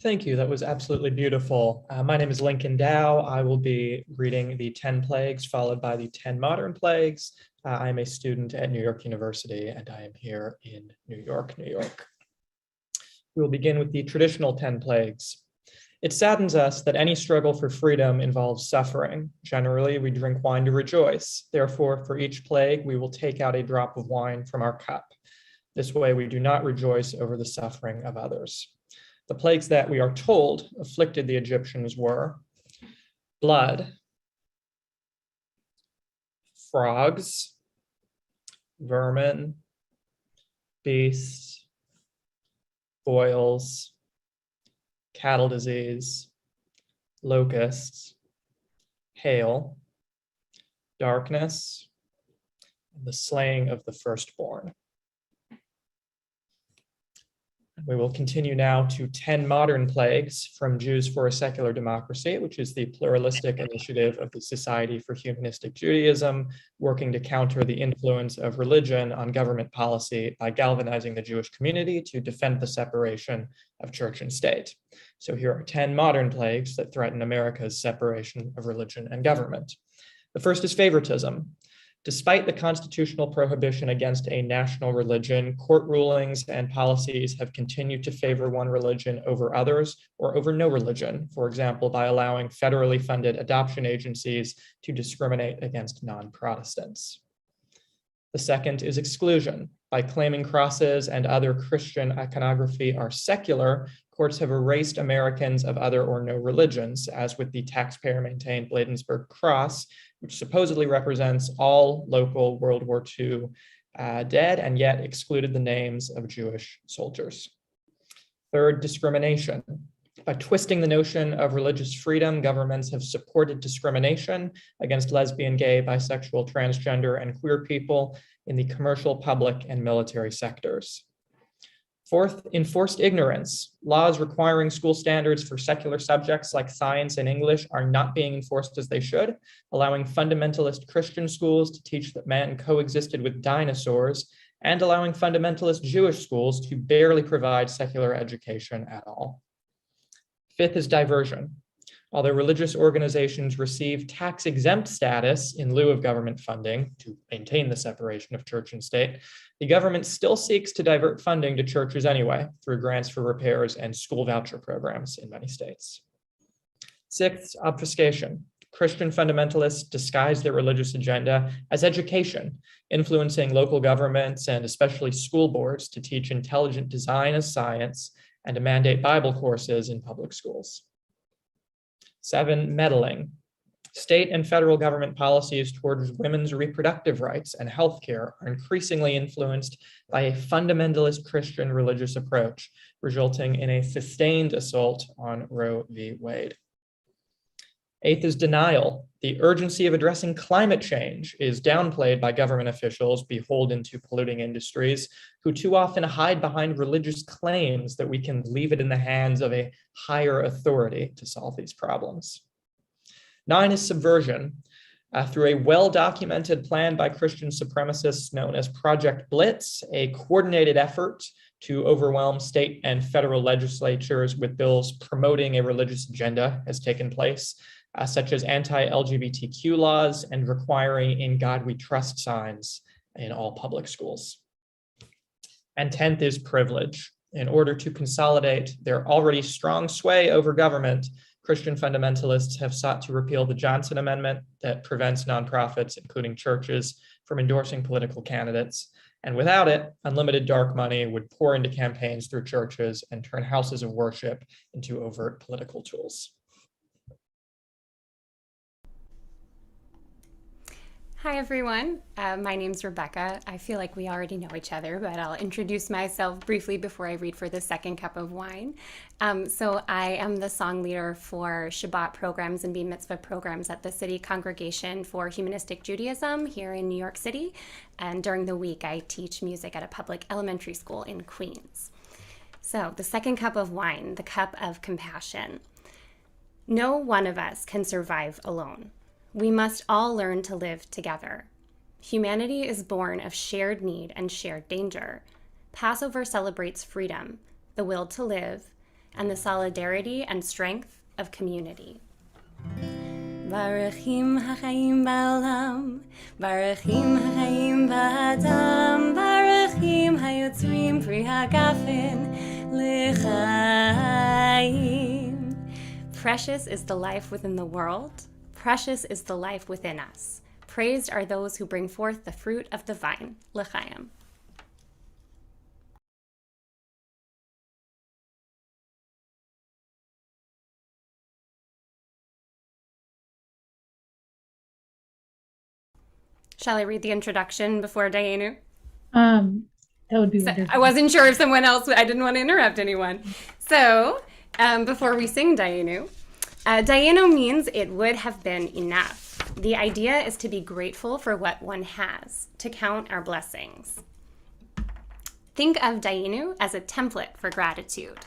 Thank you. That was absolutely beautiful. My name is Lincoln Dow. I will be reading the 10 plagues followed by the 10 modern plagues. I am a student at New York University and I am here in New York, New York. We will begin with the traditional 10 plagues. It saddens us that any struggle for freedom involves suffering. Generally, we drink wine to rejoice. Therefore, for each plague, we will take out a drop of wine from our cup. This way, we do not rejoice over the suffering of others. The plagues that we are told afflicted the Egyptians were blood, frogs, vermin, beasts, boils, cattle disease, locusts, hail, darkness, and the slaying of the firstborn. We will continue now to 10 modern plagues from Jews for a Secular Democracy, which is the pluralistic initiative of the Society for Humanistic Judaism, working to counter the influence of religion on government policy by galvanizing the Jewish community to defend the separation of church and state. So here are 10 modern plagues that threaten America's separation of religion and government. The first is favoritism. Despite the constitutional prohibition against a national religion, court rulings and policies have continued to favor one religion over others or over no religion, for example, by allowing federally funded adoption agencies to discriminate against non-Protestants. The second is exclusion. By claiming crosses and other Christian iconography are secular, courts have erased Americans of other or no religions, as with the taxpayer-maintained Bladensburg Cross, which supposedly represents all local World War II dead and yet excluded the names of Jewish soldiers. Third, discrimination. By twisting the notion of religious freedom, governments have supported discrimination against lesbian, gay, bisexual, transgender, and queer people in the commercial, public, and military sectors. Fourth, enforced ignorance. Laws requiring school standards for secular subjects like science and English are not being enforced as they should, allowing fundamentalist Christian schools to teach that man coexisted with dinosaurs, and allowing fundamentalist Jewish schools to barely provide secular education at all. Fifth is diversion. Although religious organizations receive tax-exempt status in lieu of government funding to maintain the separation of church and state, the government still seeks to divert funding to churches anyway through grants for repairs and school voucher programs in many states. Sixth, obfuscation. Christian fundamentalists disguise their religious agenda as education, influencing local governments and especially school boards to teach intelligent design as science and to mandate Bible courses in public schools. 7, meddling. State and federal government policies towards women's reproductive rights and healthcare are increasingly influenced by a fundamentalist Christian religious approach, resulting in a sustained assault on Roe v. Wade. 8th is denial. The urgency of addressing climate change is downplayed by government officials beholden to polluting industries who too often hide behind religious claims that we can leave it in the hands of a higher authority to solve these problems. 9 is subversion. Through a well-documented plan by Christian supremacists known as Project Blitz, a coordinated effort to overwhelm state and federal legislatures with bills promoting a religious agenda has taken place, such as anti-LGBTQ laws and requiring "In God We Trust" signs in all public schools. And 10th is privilege. In order to consolidate their already strong sway over government, Christian fundamentalists have sought to repeal the Johnson Amendment that prevents nonprofits, including churches, from endorsing political candidates. And without it, unlimited dark money would pour into campaigns through churches and turn houses of worship into overt political tools.
Hi, everyone. My name's Rebecca. I feel like we already know each other, but I'll introduce myself briefly before I read for the second cup of wine. So I am the song leader for Shabbat programs and Bar Mitzvah programs at the City Congregation for Humanistic Judaism here in New York City. And during the week, I teach music at a public elementary school in Queens. So the second cup of wine, the cup of compassion. No one of us can survive alone. We must all learn to live together. Humanity is born of shared need and shared danger. Passover celebrates freedom, the will to live, and the solidarity and strength of community.
Baruchim hachayim ba'olam, baruchim hachayim ba'adam, baruchim hayotzrim pri hagafen l'chaim.
Precious is the life within the world. Precious is the life within us. Praised are those who bring forth the fruit of the vine, l'chaim. Shall I read the introduction before Dayenu?
That would be wonderful.
I wasn't sure if someone else, I didn't want to interrupt anyone. So before we sing Dayenu, Dayenu means it would have been enough. The idea is to be grateful for what one has, to count our blessings. Think of Dayenu as a template for gratitude.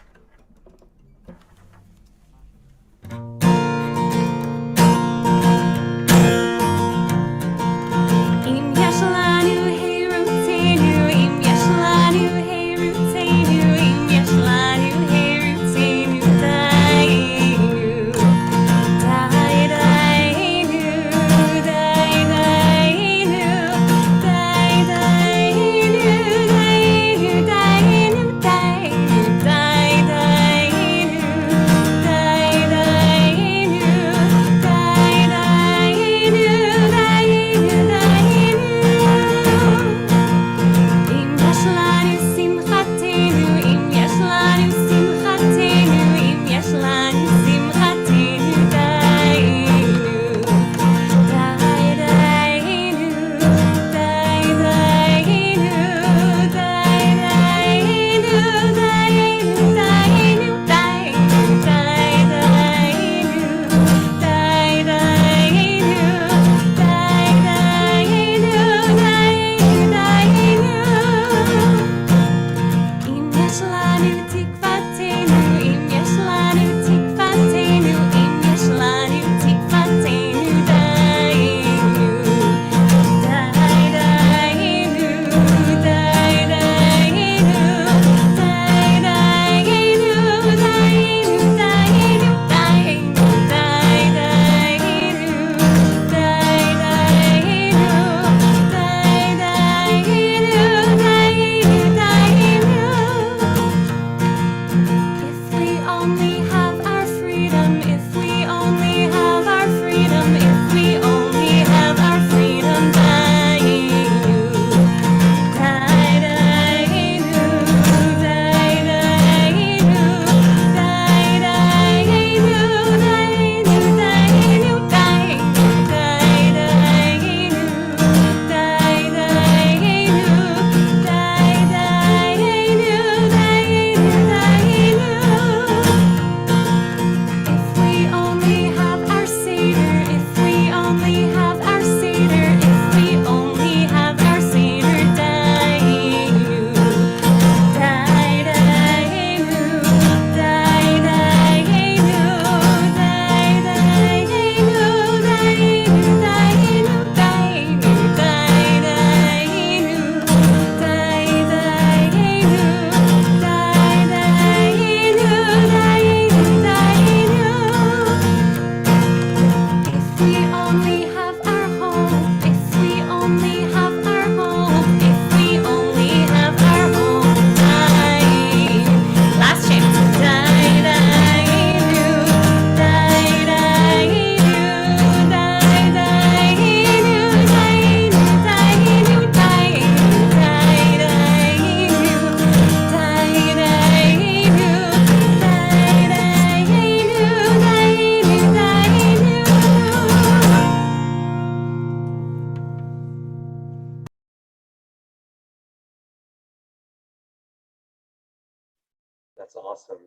That's awesome.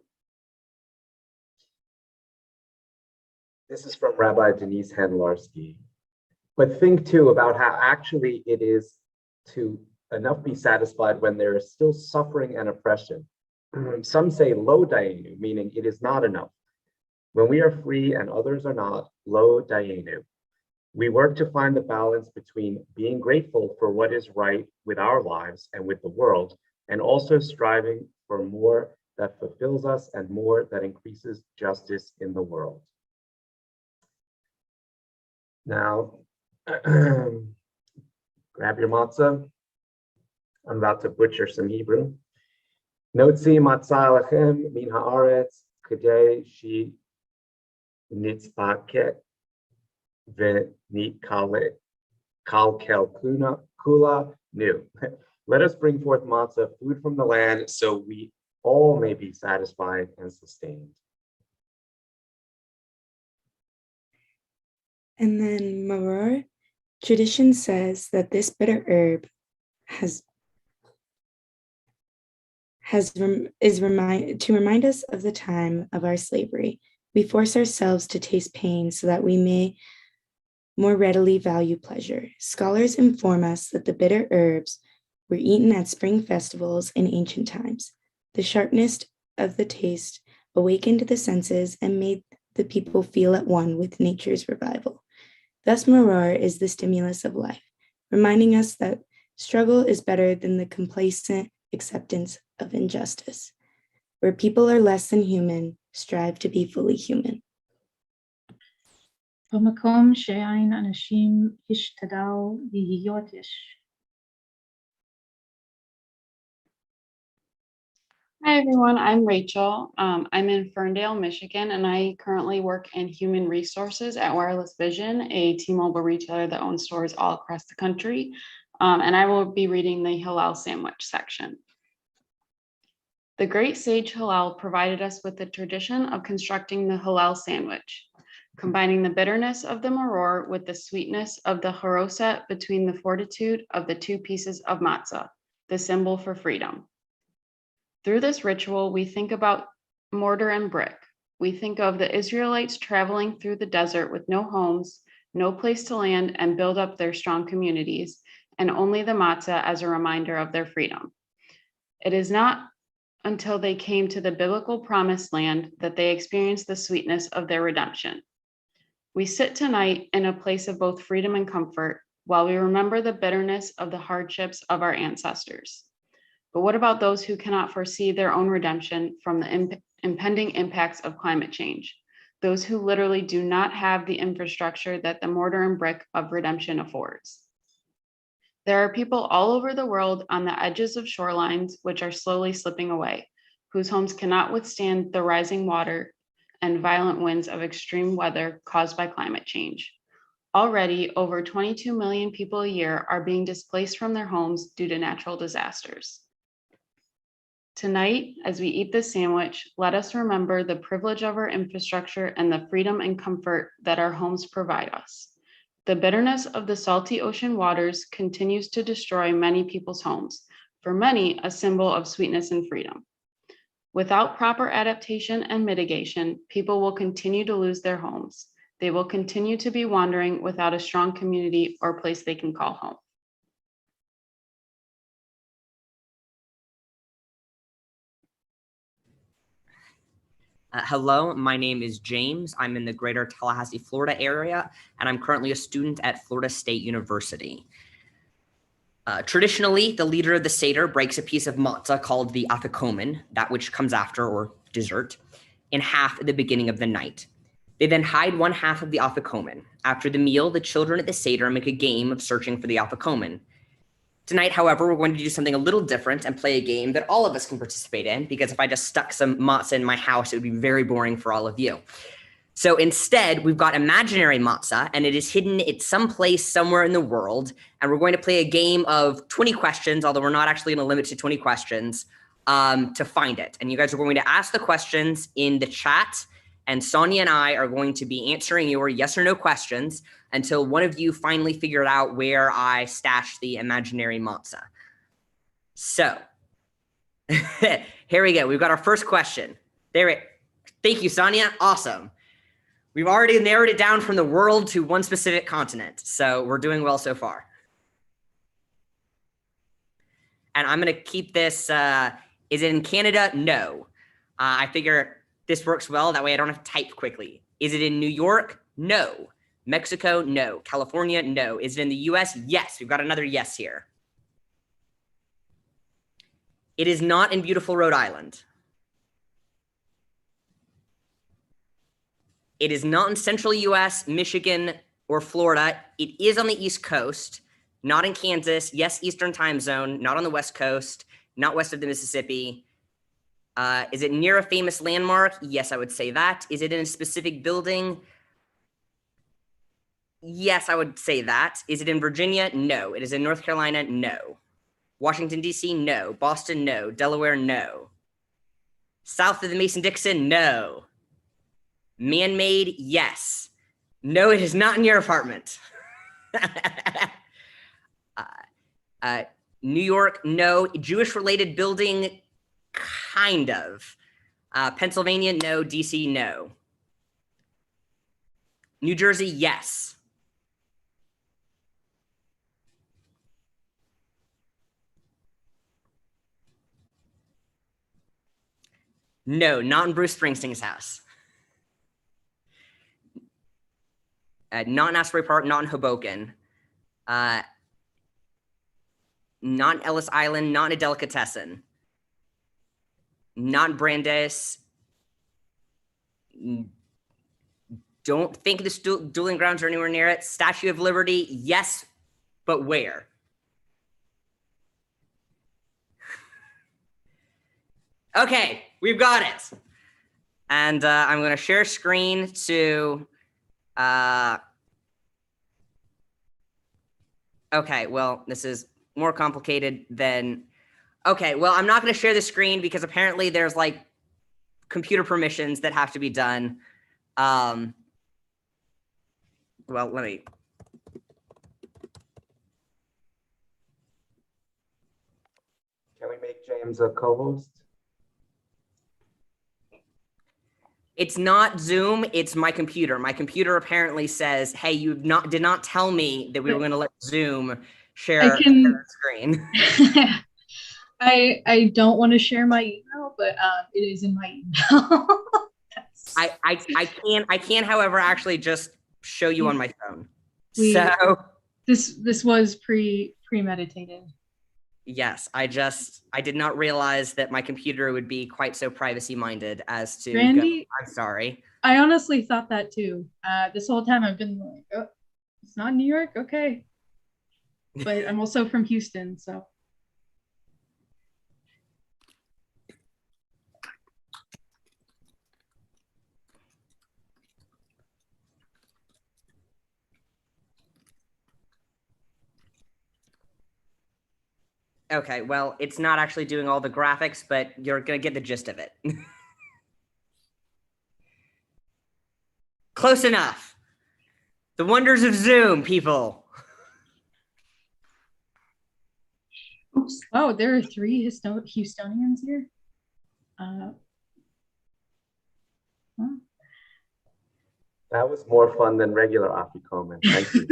This is from Rabbi Denise Handlarski. But think too about how actually it is to enough be satisfied when there is still suffering and oppression. Some say lo dayenu, meaning it is not enough. When we are free and others are not, lo dayenu. We work to find the balance between being grateful for what is right with our lives and with the world, and also striving for more that fulfills us, and more, that increases justice in the world. Now, grab your matzah. I'm about to butcher some Hebrew. Notzi matzah lechem min haaretz kedei shi nitzpaket v'nitkale kalkel kula nu. Let us bring forth matzah, food from the land, so we all may be satisfied and sustained.
And then maror, tradition says that this bitter herb to remind us of the time of our slavery. We force ourselves to taste pain so that we may more readily value pleasure. Scholars inform us that the bitter herbs were eaten at spring festivals in ancient times. The sharpness of the taste awakened the senses and made the people feel at one with nature's revival. Thus, maror is the stimulus of life, reminding us that struggle is better than the complacent acceptance of injustice. Where people are less than human, strive to be fully human.
במקום שאין אנשים השתדלו להיות איש.
Hi everyone, I'm Rachel. I'm in Ferndale, Michigan, and I currently work in human resources at Wireless Vision, a T-Mobile retailer that owns stores all across the country. And I will be reading the Hillel sandwich section. The great sage Hillel provided us with the tradition of constructing the Hillel sandwich, combining the bitterness of the maror with the sweetness of the haroset between the fortitude of the two pieces of matzah, the symbol for freedom. Through this ritual, we think about mortar and brick. We think of the Israelites traveling through the desert with no homes, no place to land and build up their strong communities, and only the matzah as a reminder of their freedom. It is not until they came to the biblical promised land that they experienced the sweetness of their redemption. We sit tonight in a place of both freedom and comfort while we remember the bitterness of the hardships of our ancestors. But what about those who cannot foresee their own redemption from the impending impacts of climate change? Those who literally do not have the infrastructure that the mortar and brick of redemption affords. There are people all over the world on the edges of shorelines which are slowly slipping away, whose homes cannot withstand the rising water and violent winds of extreme weather caused by climate change. Already, over 22 million people a year are being displaced from their homes due to natural disasters. Tonight, as we eat this sandwich, let us remember the privilege of our infrastructure and the freedom and comfort that our homes provide us. The bitterness of the salty ocean waters continues to destroy many people's homes, for many a symbol of sweetness and freedom. Without proper adaptation and mitigation, people will continue to lose their homes. They will continue to be wandering without a strong community or place they can call home.
Hello, my name is James. I'm in the greater Tallahassee, Florida area, and I'm currently a student at Florida State University. Traditionally, the leader of the Seder breaks a piece of matzah called the afikomen, that which comes after, or dessert, in half at the beginning of the night. They then hide one half of the afikomen. After the meal, the children at the Seder make a game of searching for the afikomen. Tonight, however, we're going to do something a little different and play a game that all of us can participate in, because if I just stuck some matzah in my house, it would be very boring for all of you. So instead, we've got imaginary matzah, and it is hidden at some place somewhere in the world, and we're going to play a game of 20 questions, although we're not actually going to limit to 20 questions, to find it. And you guys are going to ask the questions in the chat, and Sonia and I are going to be answering your yes or no questions until one of you finally figured out where I stashed the imaginary matzah. So here we go. We've got our first question. Thank you, Sonia. Awesome. We've already narrowed it down from the world to one specific continent. So we're doing well so far. And I'm going to keep this, is it in Canada? No. I figure this works well. That way I don't have to type quickly. Is it in New York? No. Mexico? No. California? No. Is it in the US? Yes. We've got another yes here. It is not in beautiful Rhode Island. It is not in central US, Michigan, or Florida. It is on the East Coast, not in Kansas. Yes, Eastern time zone, not on the West Coast, not west of the Mississippi. Is it near a famous landmark? Yes, I would say that. Is it in a specific building? Yes, I would say that. Is it in Virginia? No. It is in North Carolina? No. Washington, D.C.? No. Boston? No. Delaware? No. South of the Mason-Dixon? No. Man-made? Yes. No, it is not in your apartment. New York? No. Jewish-related building? Kind of. Pennsylvania? No. D.C.? No. New Jersey? Yes. No, not in Bruce Springsteen's house. Not in Asbury Park, not in Hoboken. Not in Ellis Island, not in a delicatessen. Not in Brandeis. Don't think the dueling grounds are anywhere near it. Statue of Liberty, yes, but where? Okay, we've got it. And I'm going to share screen to, okay, well, this is more complicated than, okay, well, I'm not going to share the screen because apparently there's like computer permissions that have to be done. Well, let me.
Can we make James a co-host?
It's not Zoom, it's my computer. My computer apparently says, hey, you did not tell me that we were going to let Zoom share the screen.
I don't want to share my email, but it is in my email.
I can, however, actually just show you on my phone.
This was premeditated.
Yes, I did not realize that my computer would be quite so privacy minded as to
Randy,
I'm sorry.
I honestly thought that too. This whole time I've been like, oh, it's not New York, okay. But I'm also from Houston, so.
Okay, well, it's not actually doing all the graphics, but you're going to get the gist of it. Close enough. The wonders of Zoom, people.
Oops. Oh, there are 3 Houstonians here.
That was more fun than regular Afikomen. Thank you.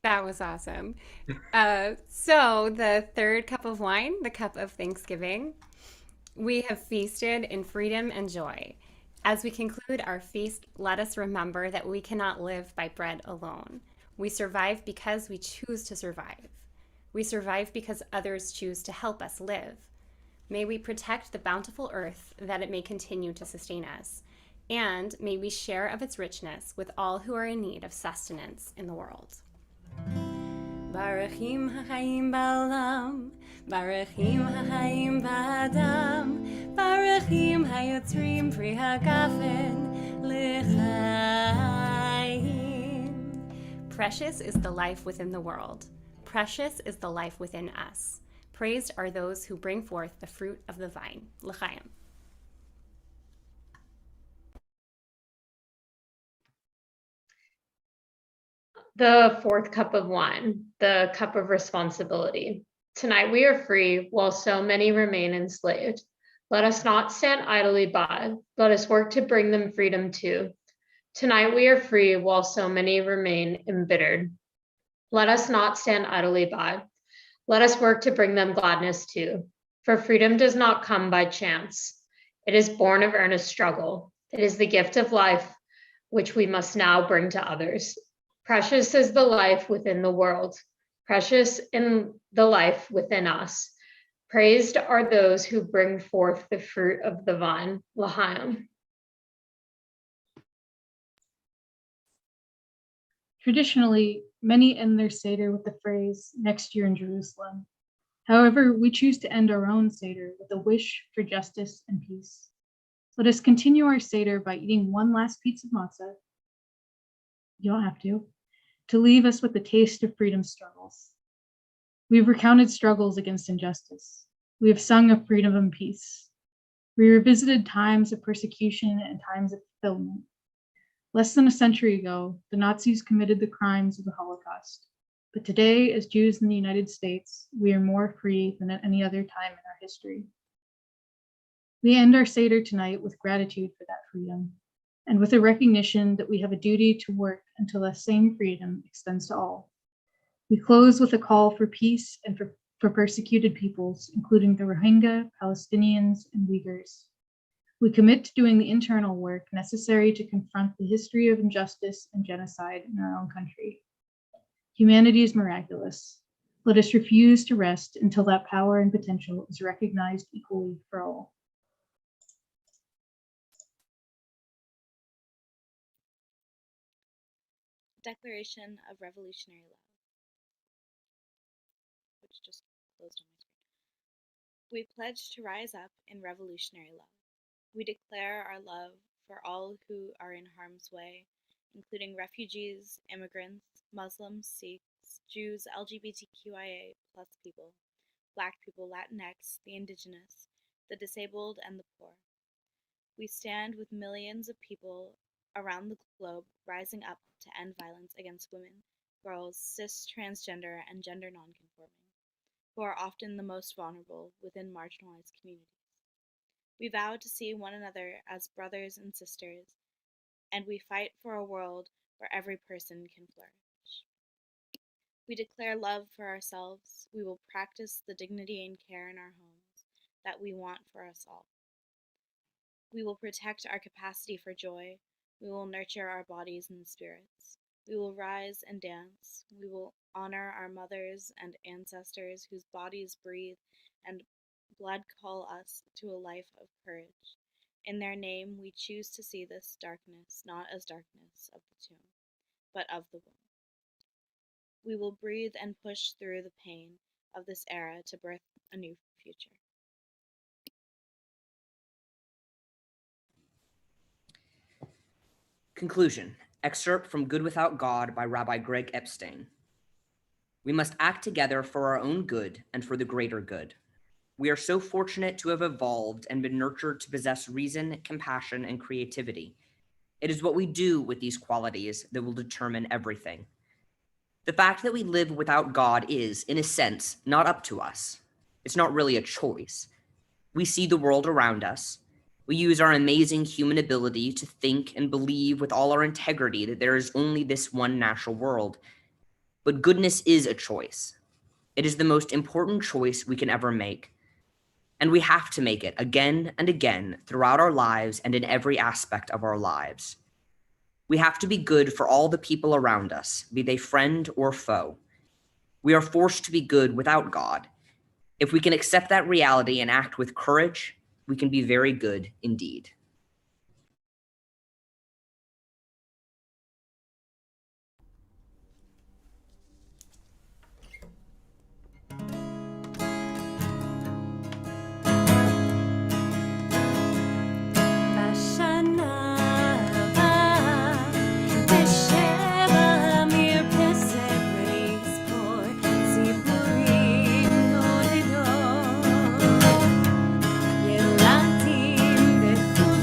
That was awesome. So the third cup of wine, the cup of Thanksgiving, we have feasted in freedom and joy. As we conclude our feast, let us remember that we cannot live by bread alone. We survive because we choose to survive. We survive because others choose to help us live. May we protect the bountiful earth that it may continue to sustain us. And may we share of its richness with all who are in need of sustenance in the world.
Barachim ha'chaim ba'olam, barachim ha'chaim ba'adam, barachim ha'yotzrim pri ha'gafen l'chaim.
Precious is the life within the world. Precious is the life within us. Praised are those who bring forth the fruit of the vine. L'chaim.
The fourth cup of wine, the cup of responsibility. Tonight we are free while so many remain enslaved. Let us not stand idly by. Let us work to bring them freedom too. Tonight we are free while so many remain embittered. Let us not stand idly by. Let us work to bring them gladness too. For freedom does not come by chance. It is born of earnest struggle. It is the gift of life, which we must now bring to others. Precious is the life within the world. Precious in the life within us. Praised are those who bring forth the fruit of the vine. L'chaim.
Traditionally, many end their Seder with the phrase, "next year in Jerusalem." However, we choose to end our own Seder with a wish for justice and peace. Let us continue our Seder by eating one last piece of matzah. You don't have to leave us with the taste of freedom's struggles. We have recounted struggles against injustice. We have sung of freedom and peace. We revisited times of persecution and times of fulfillment. Less than a century ago, the Nazis committed the crimes of the Holocaust. But today, as Jews in the United States, we are more free than at any other time in our history. We end our Seder tonight with gratitude for that freedom, and with a recognition that we have a duty to work until the same freedom extends to all. We close with a call for peace and for persecuted peoples, including the Rohingya, Palestinians, and Uyghurs. We commit to doing the internal work necessary to confront the history of injustice and genocide in our own country. Humanity is miraculous. Let us refuse to rest until that power and potential is recognized equally for all.
Declaration of Revolutionary Love, which just closed on my screen. We pledge to rise up in revolutionary love. We declare our love for all who are in harm's way, including refugees, immigrants, Muslims, Sikhs, Jews, LGBTQIA+ people, Black people, Latinx, the indigenous, the disabled, and the poor. We stand with millions of people around the globe rising up to end violence against women, girls, cis, transgender, and gender nonconforming, who are often the most vulnerable within marginalized communities. We vow to see one another as brothers and sisters, and we fight for a world where every person can flourish. We declare love for ourselves. We will practice the dignity and care in our homes that we want for us all. We will protect our capacity for joy. We will nurture our bodies and spirits. We will rise and dance. We will honor our mothers and ancestors whose bodies breathe and blood call us to a life of courage. In their name, we choose to see this darkness not as darkness of the tomb, but of the womb. We will breathe and push through the pain of this era to birth a new future.
Conclusion. Excerpt from Good Without God by Rabbi Greg Epstein. We must act together for our own good and for the greater good. We are so fortunate to have evolved and been nurtured to possess reason, compassion, and creativity. It is what we do with these qualities that will determine everything. The fact that we live without God is, in a sense, not up to us. It's not really a choice. We see the world around us. We use our amazing human ability to think and believe with all our integrity that there is only this one natural world. But goodness is a choice. It is the most important choice we can ever make. And we have to make it again and again throughout our lives and in every aspect of our lives. We have to be good for all the people around us, be they friend or foe. We are forced to be good without God. If we can accept that reality and act with courage, we can be very good indeed.
ילדים בחוץ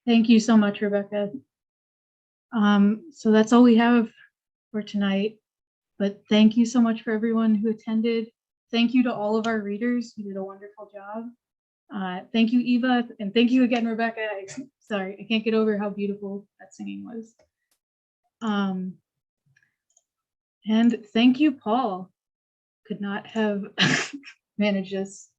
Thank you so much, Rebecca. So that's all we have for tonight. But thank you so much for everyone who attended. Thank you to all of our readers who did a wonderful job. Thank you, Eva, and thank you again, Rebecca. Sorry, I can't get over how beautiful that singing was. And thank you, Paul. Could not have managed this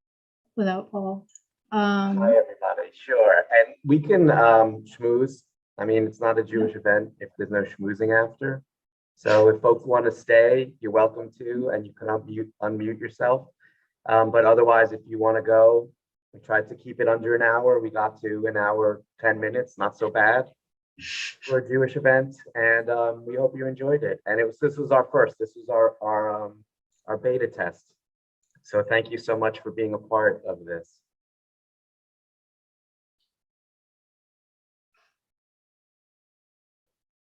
without Paul.
Hi, everybody. Sure. And we can schmooze. I mean, it's not a Jewish event if there's no schmoozing after. So if folks want to stay, you're welcome to, and you can unmute yourself. But otherwise, if you want to go, we tried to keep it under an hour. We got to an hour, 10 minutes, not so bad for a Jewish event. And we hope you enjoyed it. And this was our first. This was our beta test. So thank you so much for being a part of this.